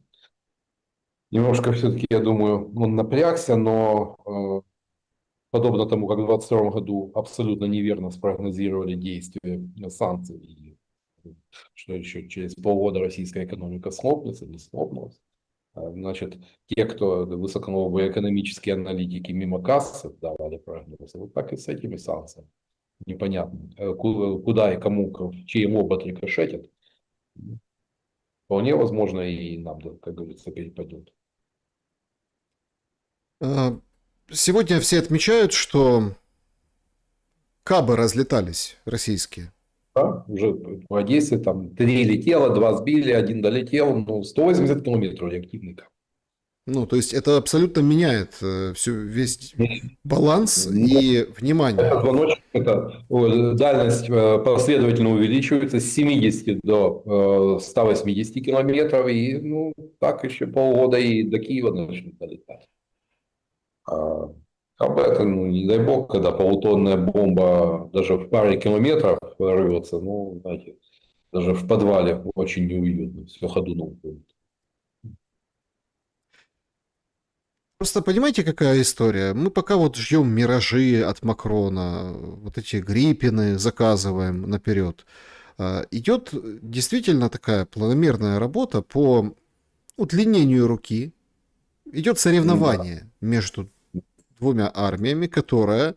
немножко все-таки, я думаю, он напрягся, но подобно тому, как в 2022 году абсолютно неверно спрогнозировали действия санкций, и что еще через полгода российская экономика схлопнется, не схлопнулась. Значит, те, кто высоконовые экономические аналитики мимо кассы давали прогнозы, вот так и с этими санкциями. Непонятно, куда и кому, в чей лоб рикошетит. Вполне возможно, и нам, да, как говорится, перепадет. Сегодня все отмечают, что кабы разлетались российские. Да, уже в Одессе там 3 летело, 2 сбили, 1 долетел, ну, 180 километров реактивный кап. Ну, то есть это абсолютно меняет весь баланс Ну, и внимание. это звоночек, это дальность последовательно увеличивается с 70 до 180 километров, и ну, так еще полгода и до Киева начнут долетать. А об этом, ну, не дай бог, когда полутонная бомба даже в паре километров рвется, ну, знаете, даже в подвале очень неуютно, все ходуном ходит. Просто понимаете, какая история? Мы пока вот ждем миражи от Макрона, вот эти Гриппины заказываем наперед. Идет действительно такая планомерная работа по удлинению руки. Идет Да. соревнование между двумя армиями, которая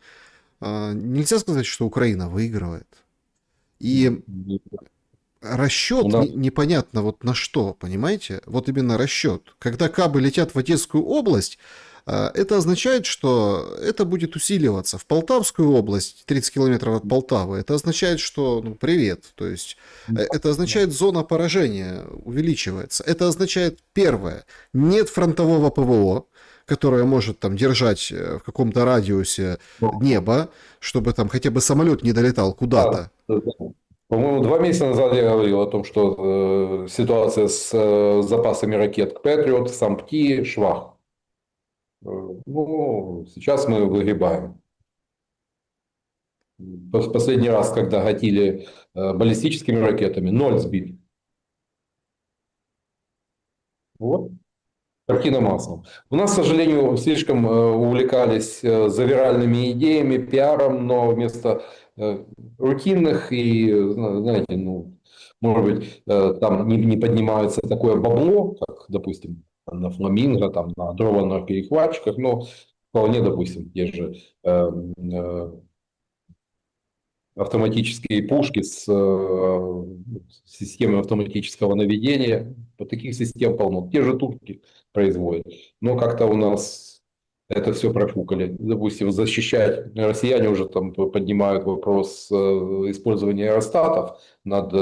нельзя сказать, что Украина выигрывает. И У расчет нас непонятно вот на что, понимаете? Вот именно расчет. Когда кабы летят в Одесскую область, это означает, что это будет усиливаться. В Полтавскую область, 30 километров от Полтавы, это означает, что, ну, привет. То есть, это означает, зона поражения увеличивается. Это означает, первое, нет фронтового ПВО, которое может там держать в каком-то радиусе небо, чтобы там хотя бы самолет не долетал да, куда-то. по-моему, 2 месяца назад я говорил о том, что ситуация с запасами ракет Патриот, Сампти, Швах. Ну, сейчас мы выгребаем. Последний раз, когда гатили баллистическими ракетами, 0 сбит. Вот. Картина маслом. У нас, к сожалению, слишком увлекались завиральными идеями, пиаром, но вместо рутинных и, знаете, ну, может быть, там не поднимается такое бабло, как, допустим, на фламинго, там, на дрованных перехватчиках, но вполне, допустим, те же автоматические пушки с системой автоматического наведения. Вот таких систем полно. Те же турки производят. Но как-то у нас это все профукали. Допустим, защищать россияне уже там поднимают вопрос использования аэростатов над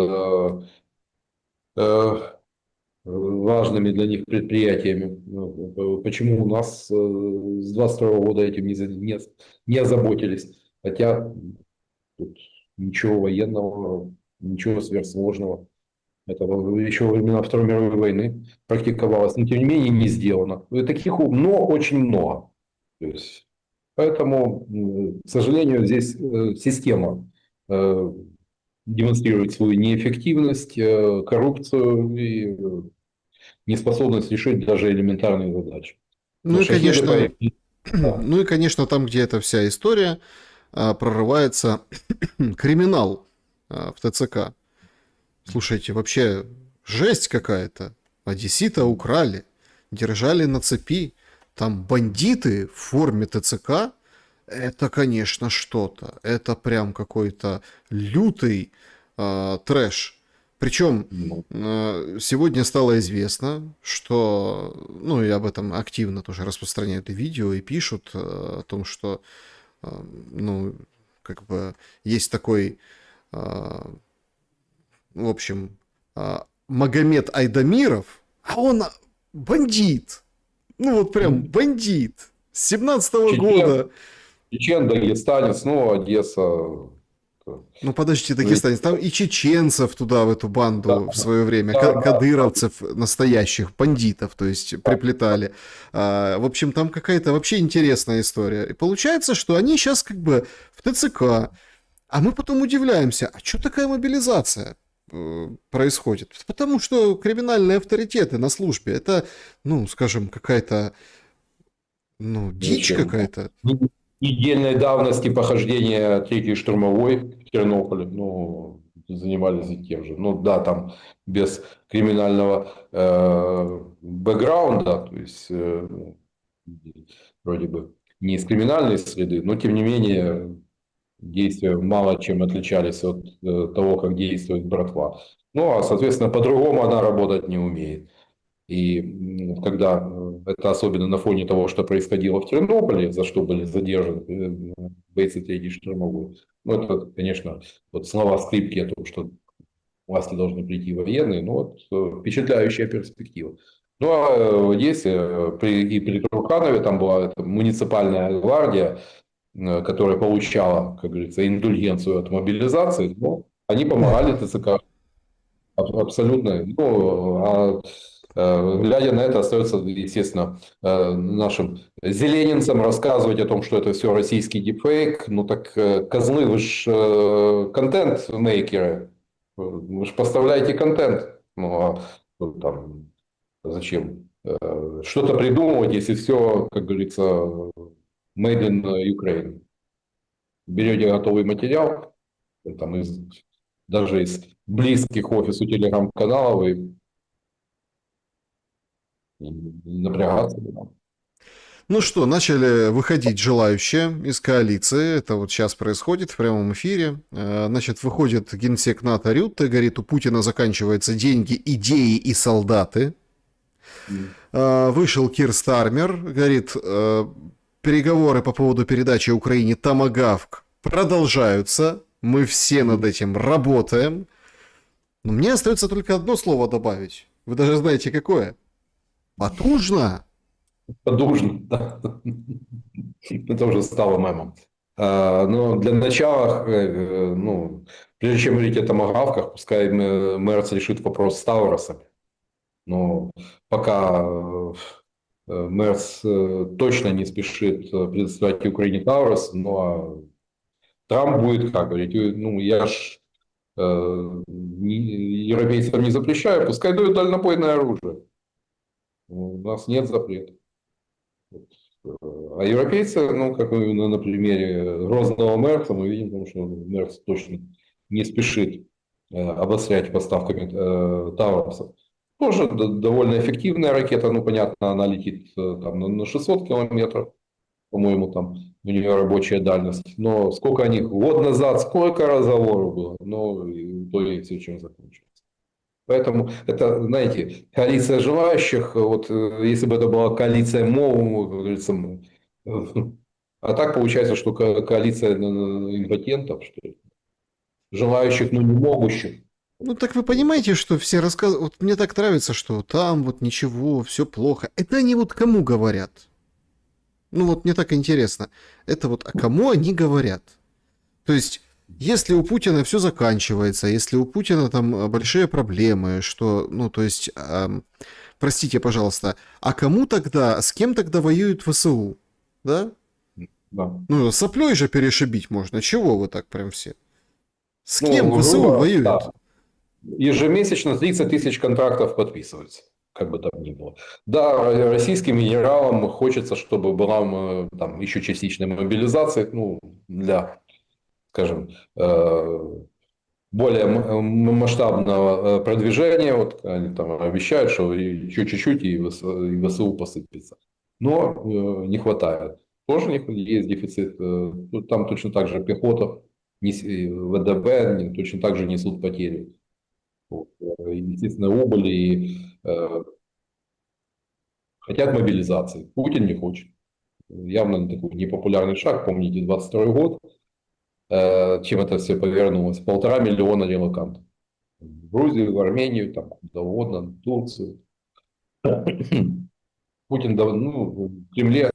важными для них предприятиями. Почему у нас с 22 года этим не озаботились? Хотя тут ничего военного, ничего сверхсложного. Это еще во времена Второй мировой войны практиковалось, но тем не менее не сделано. И таких но очень много. То есть, поэтому, к сожалению, здесь система демонстрирует свою неэффективность, коррупцию и неспособность решить даже элементарные задачи. Ну Но и, шахеды конечно, появились. Да. ну и, конечно, там, где эта вся история, прорывается криминал в ТЦК. Слушайте, вообще жесть какая-то. Одессита украли, держали на цепи. Там бандиты в форме ТЦК. Это, конечно, что-то. Это прям какой-то лютый трэш. Причем Ну, сегодня стало известно, что, ну и об этом активно тоже распространяют и видео, и пишут о том, что, ну, как бы есть такой, в общем, Магомед Айдамиров, а он бандит. Ну вот прям бандит. С 17-го Чечен, года. Чечен, Дагестанец, снова Одесса. Ну подождите, Ведь, дагестанец, там и чеченцев туда, в эту да, банду в свое время, да, да, кадыровцев, настоящих бандитов, то есть приплетали. В общем, там какая-то вообще интересная история. И получается, что они сейчас как бы в ТЦК, а мы потом удивляемся, а что такая мобилизация происходит? Потому что криминальные авторитеты на службе, это, ну, скажем, какая-то, ну, дичь зачем? какая-то. Недельной давности похождения третьей штурмовой в Тернополе, ну, занимались и тем же. Ну да, там без криминального бэкграунда, то есть вроде бы не из криминальной среды, но тем не менее действия мало чем отличались от того, как действует братва. Ну, а, соответственно, по-другому она работать не умеет. И когда это особенно на фоне того, что происходило в Тернополе, за что были задержаны бойцы третьей штурмовой, ну, это, конечно, вот слова скрипки о том, что власти должны прийти военные, ну, вот впечатляющая перспектива. Ну, а есть и при Турканове там была эта муниципальная гвардия, которая получала, как говорится, индульгенцию от мобилизации, но они помогали ТЦК абсолютно. Ну, глядя на это, остается, естественно, нашим зеленинцам рассказывать о том, что это все российский дипфейк. Ну так, козлы, вы же контент-мейкеры, вы же поставляете контент. Ну, а там, зачем что-то придумывать, если все, как говорится, made in Ukraine. Берете готовый материал, там, даже из близких офису телеграм-каналов и напрягаться. Да. Ну что, начали выходить желающие из коалиции. Это вот сейчас происходит в прямом эфире. Значит, выходит генсек НАТО Рютте, говорит, у Путина заканчиваются деньги, идеи и солдаты. Вышел Кир Стармер, говорит, переговоры по поводу передачи Украине «Томагавк» продолжаются. Мы все над этим работаем. Но мне остается только одно слово добавить. Вы даже знаете, какое? Потужно. Подужно, да. Это уже стало мемом. Но для начала, ну, прежде чем говорить о томагавках, пускай Мерц решит вопрос с Тауросами. Но пока Мерц точно не спешит предоставить Украине Таурос, ну а Трамп будет как говорить, ну я ж европейцам не запрещаю, пускай дают дальнобойное оружие. У нас нет запрета. А европейцы, ну, как мы на примере грозного Мерца, мы видим, потому что Мерц точно не спешит обострять поставками Таурусов. Тоже довольно эффективная ракета, ну, понятно, она летит там, на 600 километров, по-моему, там у нее рабочая дальность. Но сколько они, год назад, сколько разговоров было, но и то и все чем закончилось. Поэтому это, знаете, коалиция желающих, вот если бы это была коалиция МОУ, как говорится, а так получается, что коалиция импотентов, что ли, желающих, но не могущих. Ну так вы понимаете, что все рассказы... Вот мне так нравится, что там вот ничего, все плохо. Это они вот кому говорят? Ну вот мне так интересно. Это вот о кому они говорят? То есть, если у Путина все заканчивается, если у Путина там большие проблемы, что, ну то есть, простите, пожалуйста, а кому тогда, с кем тогда воюет ВСУ? Да? Да. Ну, соплей же перешибить можно. Чего вы так прям все? С кем Ну, ВСУ грубо, воюет? да. Ежемесячно 30 тысяч контрактов подписывается, как бы там ни было. Да, российским генералам хочется, чтобы была там еще частичная мобилизация, ну, для, скажем, более масштабного продвижения. Вот они там обещают, что еще чуть-чуть и ВСУ посыпется. Но не хватает. Тоже есть дефицит. Там точно так же пехота, ВДВ точно так же несут потери. Вот. Естественно, убыли и хотят мобилизации. Путин не хочет. Явно такой непопулярный шаг. Помните, 22 год, чем это все повернулось. 1,5 миллиона релокантов. В Грузию, в Армению, там, куда угодно, в Турцию. Путин, ну, в Кремле,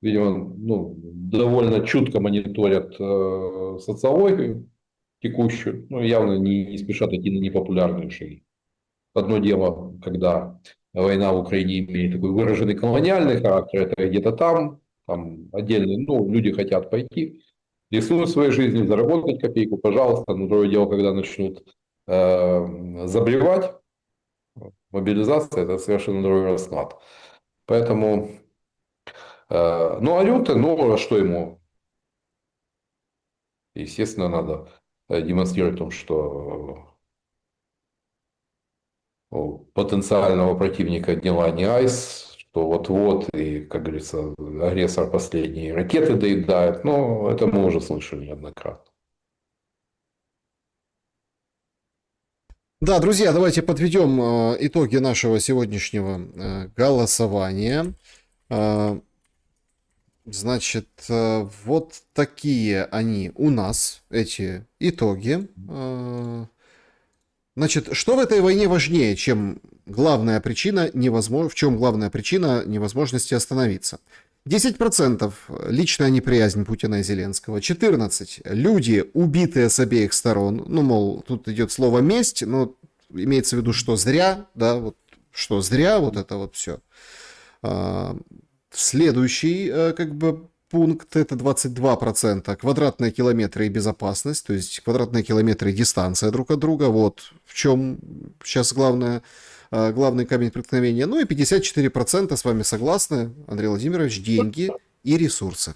видимо, ну, довольно чутко мониторят социологию текущую, ну, явно не спешат идти на непопулярные шаги. Одно дело, когда война в Украине имеет такой выраженный колониальный характер, это где-то там отдельные, ну, люди хотят пойти, рискнуть своей жизнью, заработать копейку, пожалуйста. Но другое дело, когда начнут заболевать, мобилизация, это совершенно другой расклад. Поэтому, ну, а Рютте, ну, а что ему? Естественно, надо демонстрировать в том, что у потенциального противника дела не айс, что вот-вот, и, как говорится, агрессор последние ракеты доедает. Но это мы уже слышали неоднократно. Да, друзья, давайте подведем итоги нашего сегодняшнего голосования. Э, Значит, вот такие они у нас, эти итоги. Значит, что в этой войне важнее, чем главная причина в чем главная причина невозможности остановиться? 10% личная неприязнь Путина и Зеленского. 14% люди, убитые с обеих сторон. Ну, мол, тут идет слово месть, но имеется в виду, что зря, да, вот, что зря, вот это вот все. Следующий, как бы, пункт — это 22%. Квадратные километры и безопасность, то есть квадратные километры и дистанция друг от друга. Вот в чем сейчас главный камень преткновения. Ну и 54% с вами согласны, Андрей Владимирович, деньги и ресурсы.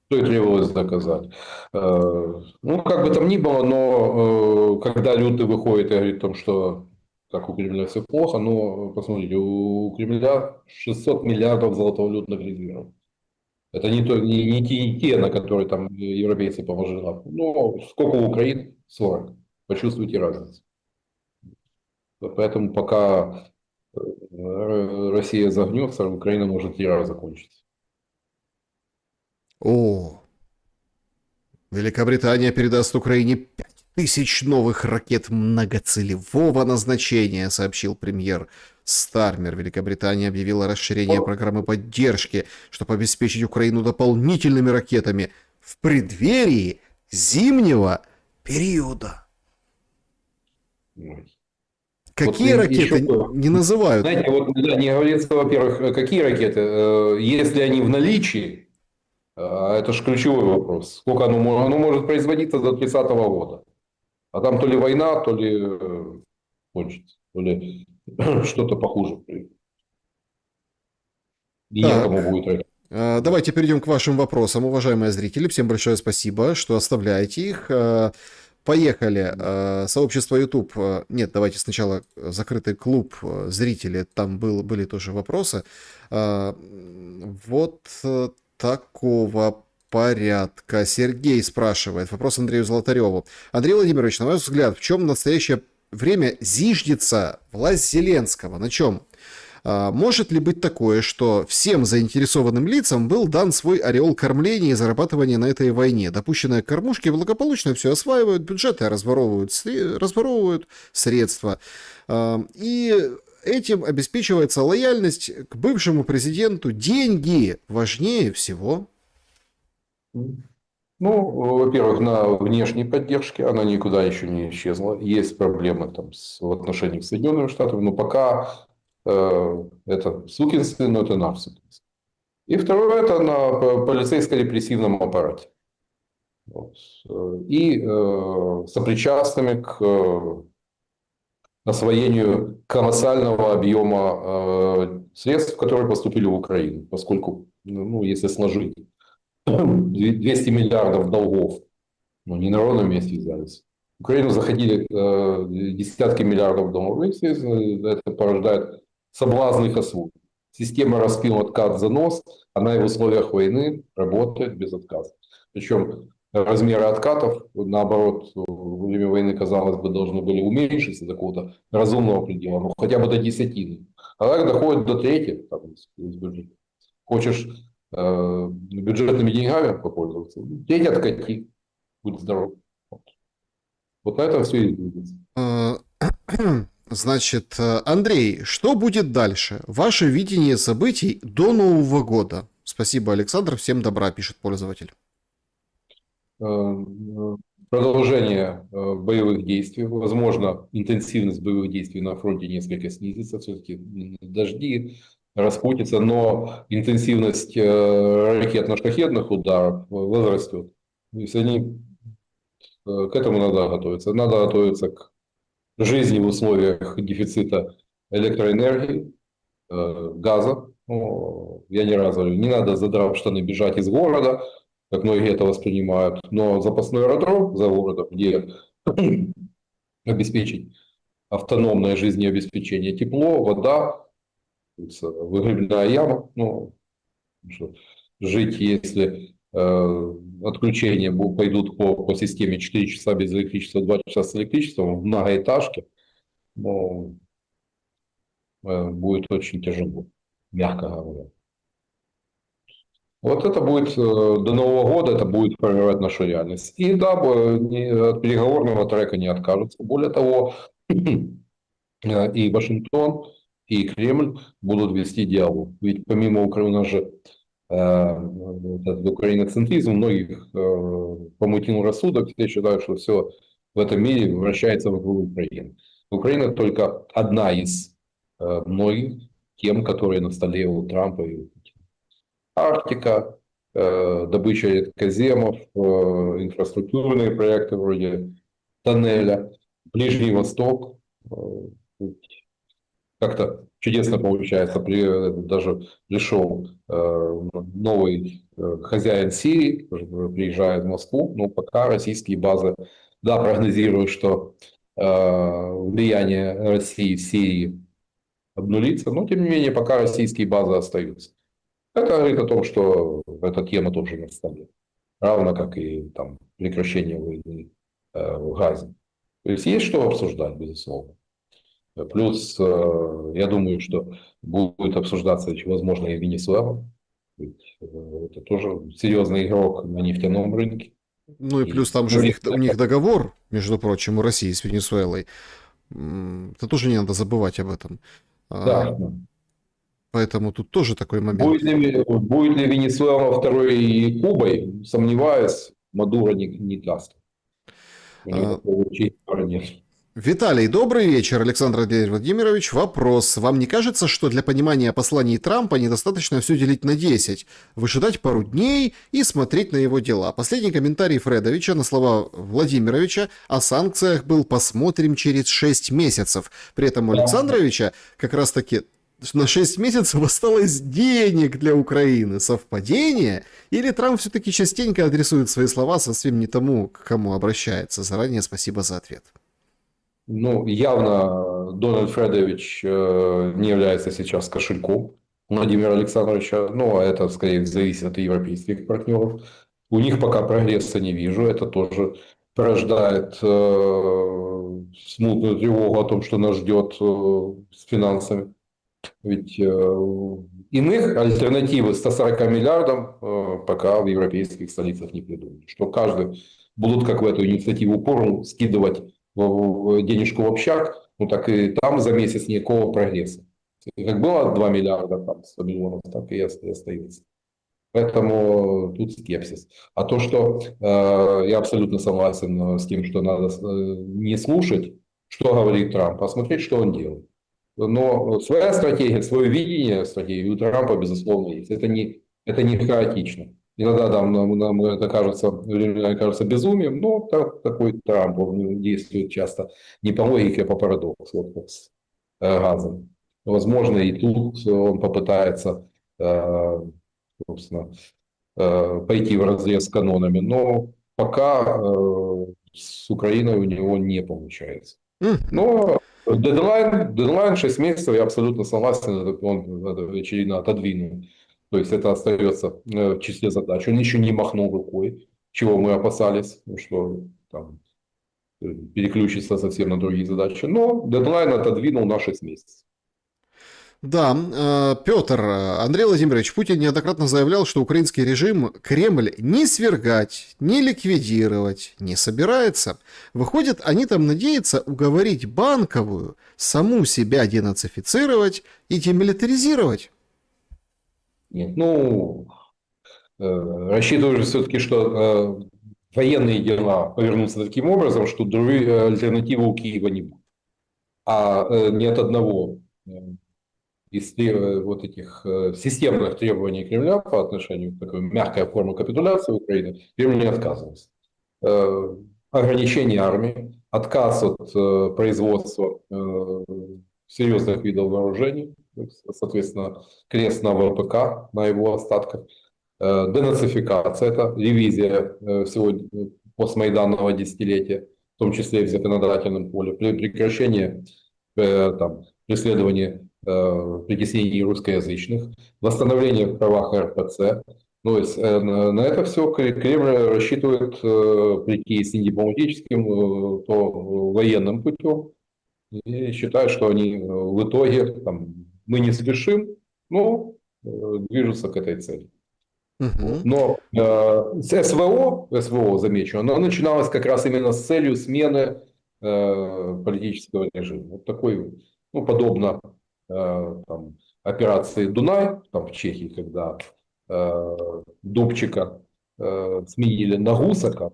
Что и требовалось доказать. Ну, как бы там ни было, но когда люди выходят и говорят о том, что так у Кремля все плохо, но посмотрите, у Кремля 600 миллиардов золотовалютных резервов. Это не те, на которые там европейцы положили лапу. Но сколько у Украины? 40. Почувствуйте разницу. Поэтому пока Россия загнется, Украина может 3 раза закончиться. О, Великобритания передаст Украине 5000 новых ракет многоцелевого назначения, сообщил премьер Стармер. Великобритания объявила расширение программы поддержки, чтобы обеспечить Украину дополнительными ракетами в преддверии зимнего периода. Какие вот ракеты еще, не называют? знаете, вот да, не говорится, во-первых, какие ракеты, если они в наличии, это же ключевой вопрос. Сколько оно может производиться до 30-го года. А там то ли война, то ли кончится, то ли что-то похуже. И некому Так. будет ракет. Давайте перейдем к вашим вопросам, уважаемые зрители. Всем большое спасибо, что оставляете их. Поехали. Сообщество YouTube. Нет, давайте сначала закрытый клуб зрителей. Там были тоже вопросы. Вот такого порядка. Сергей спрашивает. Вопрос Андрею Золотареву. Андрей Владимирович, на ваш взгляд, в чем в настоящее время зиждется власть Зеленского? На чем? Может ли быть такое, что всем заинтересованным лицам был дан свой ореол кормления и зарабатывания на этой войне? Допущенные кормушки благополучно все осваивают, бюджеты разворовывают средства. И этим обеспечивается лояльность к бывшему президенту. Деньги важнее всего. Ну, во-первых, на внешней поддержке она никуда еще не исчезла. Есть проблемы там в отношениях с Соединенными Штатами, но пока это сукин сын, но это наш сукин сын. И второе, это на полицейско-репрессивном аппарате. Вот. И сопричастными к освоению колоссального объема средств, которые поступили в Украину. Поскольку, ну, если сложить 200 миллиардов долгов, ну, не на ровном месте взялись. В Украину заходили десятки миллиардов долларов. И это порождает соблазн их освоить. Система распил откат занос, она и в условиях войны работает без отказа. Причем размеры откатов, наоборот, во время войны, казалось бы, должны были уменьшиться до какого-то разумного предела, ну хотя бы до десятины. А так доходит до трети там, из бюджета. Хочешь бюджетными деньгами попользоваться, треть откати, будь здоров. Вот на этом все и двигается. Значит, Андрей, что будет дальше? Ваше видение событий до Нового года. Спасибо, Александр. Всем добра, пишет пользователь. Продолжение боевых действий. Возможно, интенсивность боевых действий на фронте несколько снизится. Все-таки дожди, распутится, но интенсивность ракетно-шахедных ударов возрастет. То есть к этому надо готовиться. Надо готовиться к жизни в условиях дефицита электроэнергии, газа. Ну, я не раз говорю, не надо, задрав штаны, бежать из города, как многие это воспринимают, но запасной аэродром за городом, где обеспечить автономное жизнеобеспечение, тепло, вода, выгребная яма, ну, что жить, если отключения пойдут по системе 4 часа без электричества, 2 часа с электричеством в многоэтажке, ну, будет очень тяжело, мягко говоря. Вот это будет до Нового года, это будет формировать нашу реальность. И да, от переговорного трека не откажутся. Более того, и Вашингтон, и Кремль будут вести диалог. Ведь помимо Украины, у нас же этот украиноцентризм, у многих помутил рассудок, все считают, что все в этом мире вращается вокруг Украины. Украина только одна из многих тем, которые на столе у Трампа и у Путина. Арктика, добыча редкоземов, инфраструктурные проекты вроде тоннеля, Ближний Восток. Как-то чудесно получается, даже пришел новый хозяин Сирии, приезжает в Москву, но пока российские базы, да, прогнозируют, что влияние России в Сирии обнулится, но тем не менее пока российские базы остаются. Это говорит о том, что эта тема тоже на столе, равно как и там, прекращение войны в Газе. То есть есть что обсуждать, безусловно. Плюс, я думаю, что будет обсуждаться, возможно, и Венесуэла. Ведь это тоже серьезный игрок на нефтяном рынке. Ну и плюс там же у них договор, между прочим, у России с Венесуэлой. Это тоже не надо забывать об этом. Да. Поэтому тут тоже такой момент. Будет ли Венесуэла второй Кубой, сомневаюсь, Мадуро не даст. Виталий, добрый вечер. Александр Владимирович, вопрос. Вам не кажется, что для понимания посланий Трампа недостаточно все делить на 10, выжидать пару дней и смотреть на его дела? Последний комментарий Фредовича на слова Владимировича о санкциях был «посмотрим через 6 месяцев». При этом у Александровича как раз-таки на 6 месяцев осталось денег для Украины. Совпадение? Или Трамп все-таки частенько адресует свои слова совсем не тому, к кому обращается? Заранее спасибо за ответ. Ну, явно Дональд Фредович не является сейчас кошельком Владимира Александровича. Ну, а это, скорее, зависит от европейских партнеров. У них пока прогресса не вижу. Это тоже порождает смутную тревогу о том, что нас ждет с финансами. Ведь иных альтернативы 140 миллиардам пока в европейских столицах не придумали. Что каждый будут, как в эту инициативу упору, скидывать денежку в общак, ну так и там за месяц никакого прогресса. Как было 2 миллиарда, там, 100 миллионов, так и остается. Поэтому тут скепсис. А то, что я абсолютно согласен с тем, что надо не слушать, что говорит Трамп, а смотреть, что он делает. Но своя стратегия, свое видение стратегии у Трампа, безусловно, есть. Это не хаотично. Иногда нам это кажется безумием, но такой Трамп, он действует часто не по логике, а по парадоксу, вот как с газом. Возможно, и тут он попытается, собственно, пойти вразрез с канонами, но пока с Украиной у него не получается. Но дедлайн 6 месяцев, я абсолютно согласен, он очевидно отодвинул. То есть это остается в числе задач. Он еще не махнул рукой, чего мы опасались, что там переключится совсем на другие задачи. Но дедлайн отодвинул на 6 месяцев. Да, Петр, Андрей Владимирович, Путин неоднократно заявлял, что украинский режим Кремль не свергать, не ликвидировать не собирается. Выходит, они там надеются уговорить Банковую саму себя денацифицировать и демилитаризировать. Нет, ну, рассчитываю же все-таки, что военные дела повернутся таким образом, что другой альтернативы у Киева не будет. А нет одного из вот этих системных требований Кремля по отношению к такой мягкой форме капитуляции Украины, Кремль не отказывался. Ограничение армии, отказ от производства серьезных видов вооружений, соответственно, крест на ВПК, на его остатках, денацификация, это ревизия сегодня постмайданного десятилетия, в том числе и в законодательном поле, прекращение там, преследование, притеснений русскоязычных, восстановление в правах РПЦ. Ну, то есть, на это все Кремль рассчитывает прийти, если не дипломатическим, то военным путем. И считают, что они в итоге, там, мы не спешим, но движутся к этой цели. Вот. Мгм. Но СВО, замечу, оно начиналось как раз именно с целью смены политического режима. Вот такой, ну, подобно там, операции «Дунай» там, в Чехии, когда Дубчика сменили на Гусака,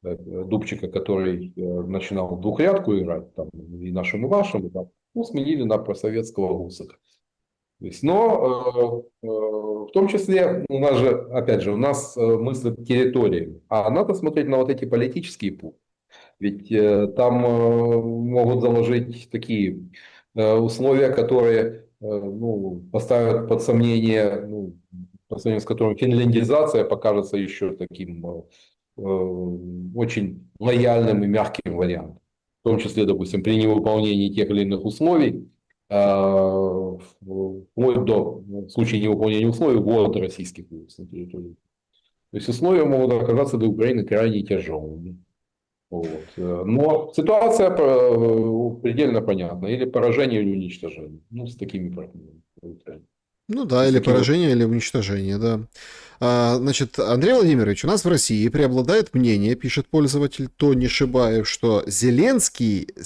Дубчика, который начинал в двухрядку играть, там, и нашим, и вашим, и там, ну, сменили на просоветского Гусака. То есть, но в том числе у нас же, опять же, у нас мысль территории, а надо смотреть на вот эти политические пути. Ведь там могут заложить такие условия, которые ну, поставят под сомнение, ну, по сравнению с которым финляндизация покажется еще таким очень лояльным и мягким вариантом. В том числе, допустим, при невыполнении тех или иных условий, вплоть до, в случае невыполнения условий, ввода российских войск на территорию. То есть условия могут оказаться для Украины крайне тяжелыми. Вот. Но ситуация предельно понятна. Или поражение, или уничтожение. Ну, с такими партнерами. Ну да, С или таким поражение, или уничтожение, да. Значит, Андрей Владимирович, у нас в России преобладает мнение, пишет пользователь Тони Шибаев, что Зеленского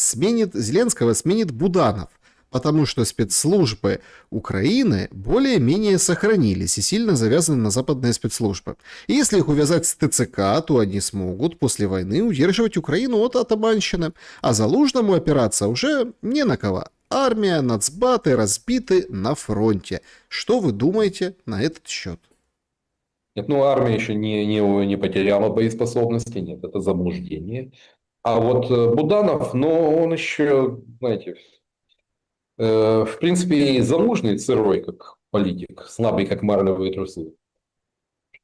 сменит Буданов, потому что спецслужбы Украины более-менее сохранились и сильно завязаны на западные спецслужбы. И если их увязать с ТЦК, то они смогут после войны удерживать Украину от атаманщины, а Залужному опираться уже не на кого. Армия, нацбаты разбиты на фронте. Что вы думаете на этот счет? Нет, ну армия еще не потеряла боеспособности, нет, это заблуждение. А вот Буданов, ну он еще, знаете, в принципе, и замужний сырой, как политик, слабый, как марлевые трусы.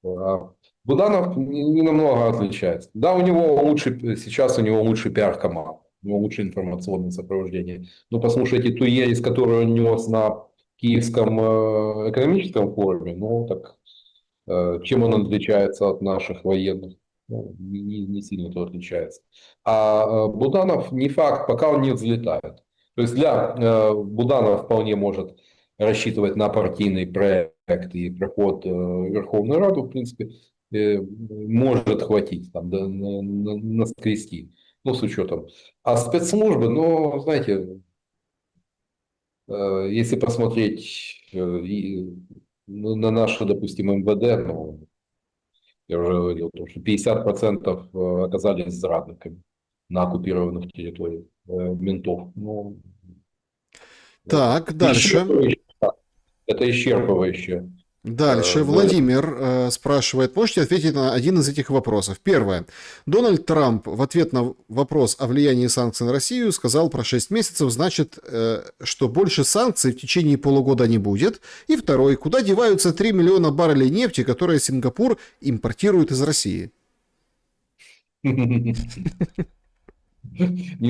А Буданов не намного отличается. Да, у него лучше, сейчас у него лучший пиар-команд, у него лучше информационное сопровождение. Но послушайте ту ересь, которую он нес на Киевском экономическом форуме, ну так чем он отличается от наших военных? Ну, не сильно-то отличается. А Буданов не факт, пока он не взлетает. То есть для Буданова вполне может рассчитывать на партийный проект и проход в Верховную Раду, в принципе, может хватить там, да, наскрести. Ну, с учетом. А спецслужбы, ну, знаете, если посмотреть ну, на наше, допустим, МВД, ну, я уже говорил, о том, что 50% оказались зрадниками на оккупированных территориях ментов. Ну, это Так, дальше. исчерпывающе. Это исчерпывающе. Дальше Говорит. Владимир спрашивает, можете ответить на один из этих вопросов. Первое. Дональд Трамп в ответ на вопрос о влиянии санкций на Россию сказал про 6 месяцев, значит, что больше санкций в течение полугода не будет. И второй. Куда деваются 3 миллиона баррелей нефти, которые Сингапур импортирует из России? Не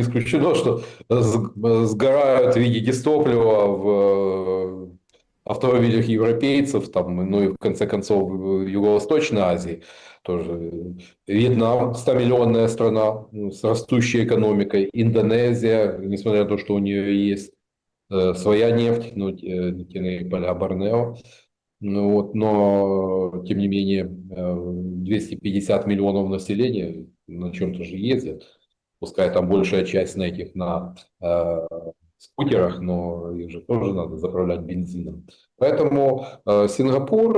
исключено, что сгорают в виде дистоплива в автомобилях европейцев, там, ну и в конце концов в Юго-Восточной Азии тоже. Вьетнам, 100-миллионная страна с растущей экономикой. Индонезия, несмотря на то, что у нее есть своя нефть, ну, нефтяные поля Борнео. Ну, вот, но, тем не менее, 250 миллионов населения на чем-то же ездят. Пускай там большая часть на этих на скутерах, но их же тоже надо заправлять бензином. Поэтому Сингапур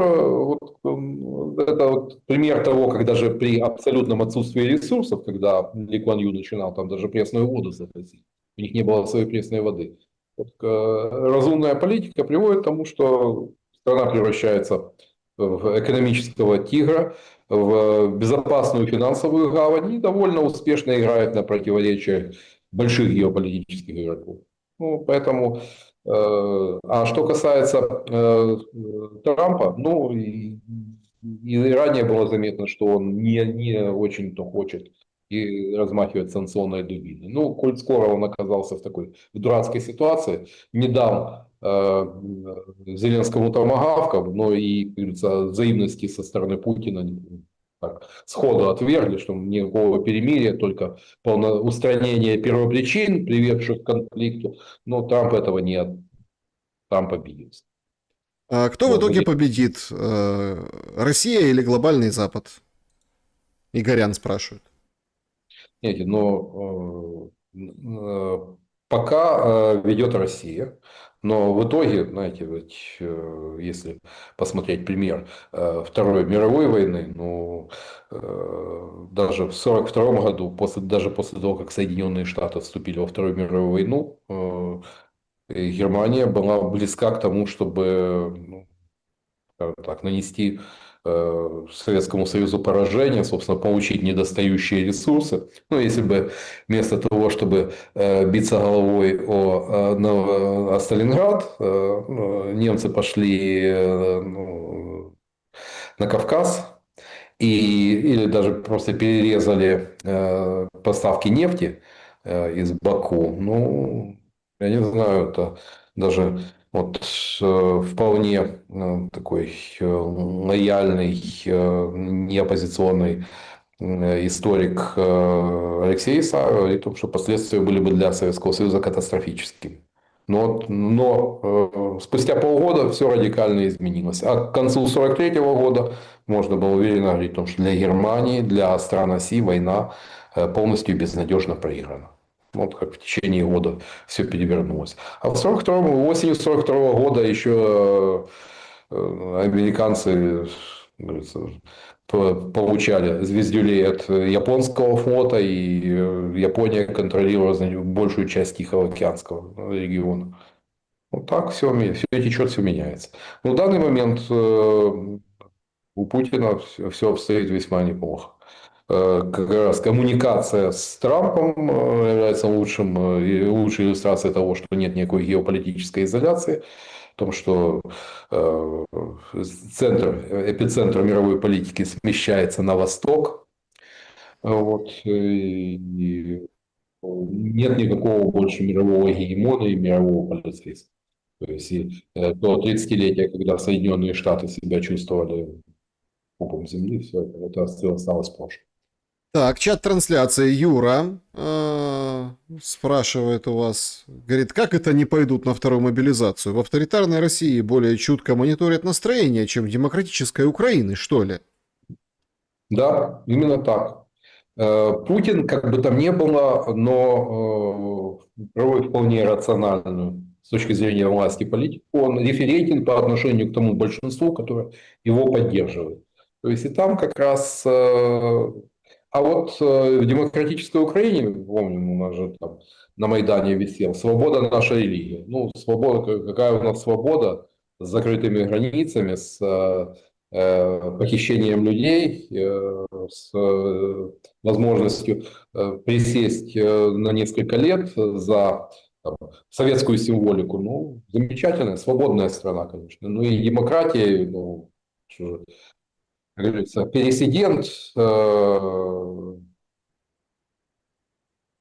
это вот пример того, как даже при абсолютном отсутствии ресурсов, когда Ли Куан Ю начинал там даже пресную воду завозить, у них не было своей пресной воды. Вот, разумная политика приводит к тому, что страна превращается в экономического тигра, в безопасную финансовую гавань и довольно успешно играет на противоречиях больших геополитических игроков. Ну, поэтому, а что касается Трампа, ну, и ранее было заметно, что он не очень-то хочет и размахивать санкционной дубиной. Ну, коль скоро он оказался в такой в дурацкой ситуации, не дал Зеленскому томагавка, но и, как говорится, взаимности со стороны Путина так, сходу отвергли, что никакого перемирия, только устранение первопричин, приведших к конфликту. Но Трамп этого не Трамп обиделся. А кто в Вот, итоге победит? Россия или глобальный Запад? Игорян спрашивает. знаете, но пока ведет Россия, но в итоге, знаете, ведь, если посмотреть пример Второй мировой войны, ну, даже в 1942 году, даже после того, как Соединенные Штаты вступили во Вторую мировую войну, Германия была близка к тому, чтобы, ну, так, нанести Советскому Союзу поражение, собственно, получить недостающие ресурсы. Ну, если бы вместо того, чтобы биться головой о Сталинград, немцы пошли ну, на Кавказ, или даже просто перерезали поставки нефти из Баку, ну, я не знаю, это даже вот вполне такой лояльный, не оппозиционный историк Алексей Исаев говорит о том, что последствия были бы для Советского Союза катастрофическими. Но спустя полгода все радикально изменилось. А к концу 1943 года можно было уверенно говорить о том, что для Германии, для стран оси война полностью безнадежно проиграна. Вот как в течение года все перевернулось. А в 42-м, осенью 42 года еще американцы, говорится, получали звездюлей от японского флота, и Япония контролировала большую часть Тихоокеанского региона. Вот так все течет, все меняется. Но в данный момент у Путина все обстоит весьма неплохо. Как раз коммуникация с Трампом является лучшей иллюстрацией того, что нет никакой геополитической изоляции. В том, что эпицентр мировой политики смещается на восток. Вот, и нет никакого больше мирового гегемона и мирового полицейского. То есть до 30-летия, когда Соединенные Штаты себя чувствовали пупом земли, все это осталось в прошлом. Так, чат трансляции Юра спрашивает у вас, говорит, как это не пойдут на вторую мобилизацию? В авторитарной России более чутко мониторят настроение, чем в демократической Украины, что ли? Да, именно так. Путин, как бы там ни было, но проводит вполне рациональную с точки зрения власти политику. Он референтен по отношению к тому большинству, которое его поддерживает. То есть и там как раз... А вот в демократической Украине, помним, у нас же там на Майдане висел «Свобода наша религия». Ну, свобода, какая у нас свобода с закрытыми границами, с похищением людей, с возможностью присесть на несколько лет за там, советскую символику. Ну, замечательная, свободная страна, конечно. Ну и демократия, ну, как говорится, пересидент,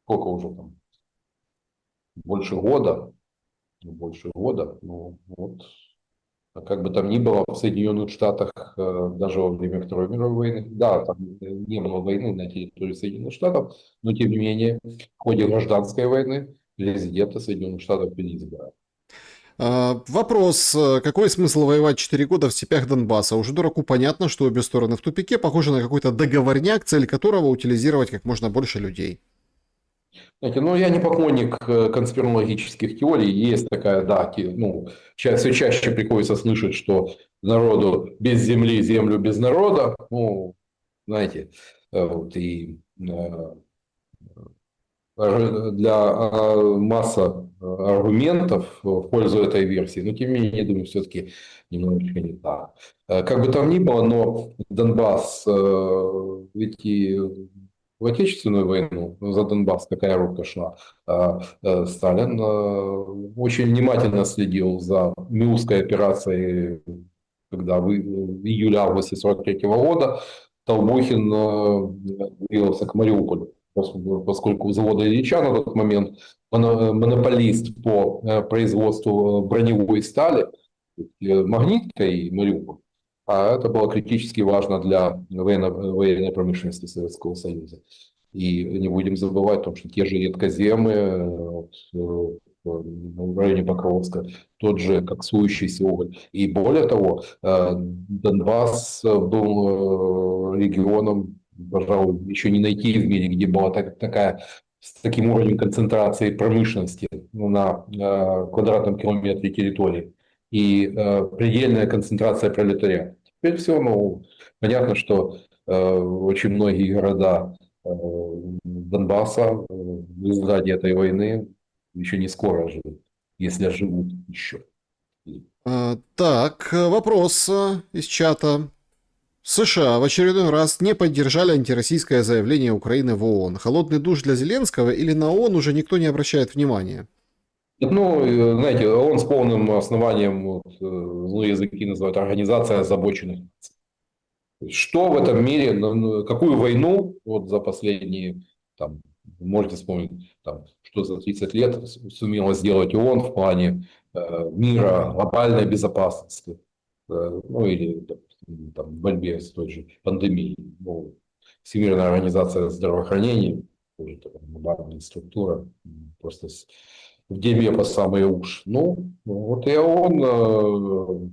сколько уже там, больше года, ну вот. А как бы там ни было, в Соединенных Штатах, даже во время Второй мировой войны, да, там не было войны на территории Соединенных Штатов, но тем не менее, в ходе гражданской войны президента Соединенных Штатов переизбирали. Вопрос. Какой смысл воевать 4 года в степях Донбасса? Уже дураку понятно, что обе стороны в тупике, похоже на какой-то договорняк, цель которого утилизировать как можно больше людей. Знаете, ну, я не поклонник конспирологических теорий. Есть такая, да, ну, все чаще приходится слышать, что народу без земли, землю без народа. Ну, знаете, вот и для масса аргументов в пользу этой версии, но тем не менее, я думаю, все-таки немножечко не так. Как бы там ни было, но Донбасс, ведь и в Отечественную войну за Донбасс какая рука шла, Сталин очень внимательно следил за Мюнхенской операцией, когда в июле-августе 1943 года Толбухин двигался к Мариуполю. поскольку завода Ильича на тот момент монополист по производству броневой стали, Магнитка и Мариуполь. А это было критически важно для военной промышленности Советского Союза. И не будем забывать о том, что те же редкоземы в районе Покровска, тот же коксующийся уголь. И более того, Донбасс был регионом, пожалуй, еще не найти в мире, где была с таким уровнем концентрации промышленности на квадратном километре территории и предельная концентрация пролетариата. Теперь все, понятно, что очень многие города Донбасса в результате этой войны еще не скоро живут, если живут еще. Так, вопрос из чата. США в очередной раз не поддержали антироссийское заявление Украины в ООН. Холодный душ для Зеленского или на ООН уже никто не обращает внимания? Ну, знаете, ООН с полным основанием, злые языки называют, организация озабоченных наций. Что в этом мире, какую войну вот за последние, там, можете вспомнить, там, что за 30 лет сумела сделать ООН в плане мира, глобальной безопасности, ну или там, в борьбе с той же пандемией. Ну, Всемирная организация здравоохранения, тоже такая глобальная структура, просто в дерьме по самые уши. Ну, вот и ООН.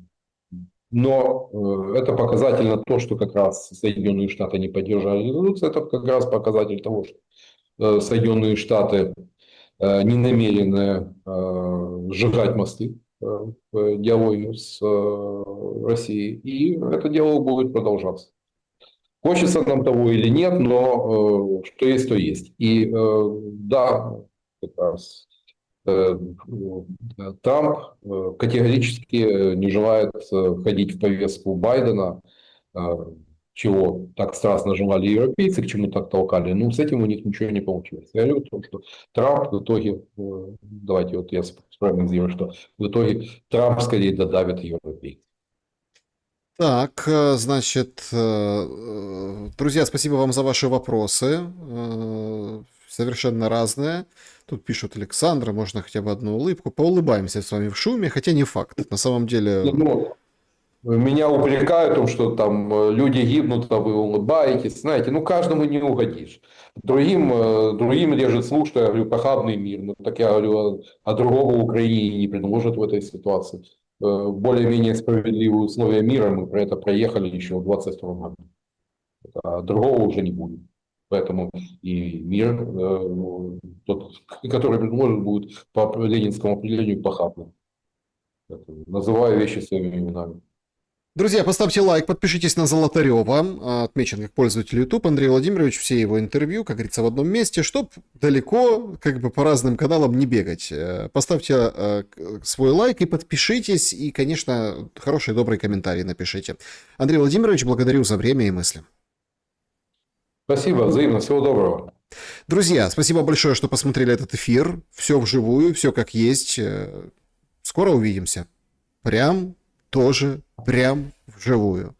Но это показательно то, что как раз Соединенные Штаты не поддержали резолюцию. Это как раз показатель того, что Соединенные Штаты не намерены сжигать мосты в диалоге с Россией. И это диалог будет продолжаться. Хочется нам того или нет, но что есть, то есть. И да, как раз Трамп категорически не желает входить в повестку Байдена, чего так страстно желали европейцы, к чему так толкали. Ну, с этим у них ничего не получилось. Я говорю о том, что Трамп в итоге, давайте вот я спрогнозирую, что в итоге Трамп скорее додавит европейцев. Так, значит, друзья, спасибо вам за ваши вопросы. Совершенно разные. Тут пишут: Александра, можно хотя бы одну улыбку. Поулыбаемся с вами в шуме, хотя не факт. На самом деле... Ну, меня упрекают в том, что там люди гибнут, а вы улыбаетесь. Знаете, ну каждому не угодишь. Другим режет слух, что я говорю, похабный мир. Ну так я говорю, а другого Украине не предложат в этой ситуации. Более-менее справедливые условия мира, мы про это проехали еще в 22 году. А другого уже не будет. Поэтому и мир, тот, который предложен, будет по ленинскому определению похабным. Называю вещи своими именами. Друзья, поставьте лайк, подпишитесь на Золотарева, отмечен как пользователь YouTube, Андрей Владимирович, все его интервью, как говорится, в одном месте, чтоб далеко, как бы по разным каналам не бегать. Поставьте свой лайк и подпишитесь, и, конечно, хороший, добрый комментарий напишите. Андрей Владимирович, благодарю за время и мысли. Спасибо, взаимно, всего доброго. Друзья, спасибо большое, что посмотрели этот эфир. Все вживую, все как есть. Скоро увидимся. Прям вживую.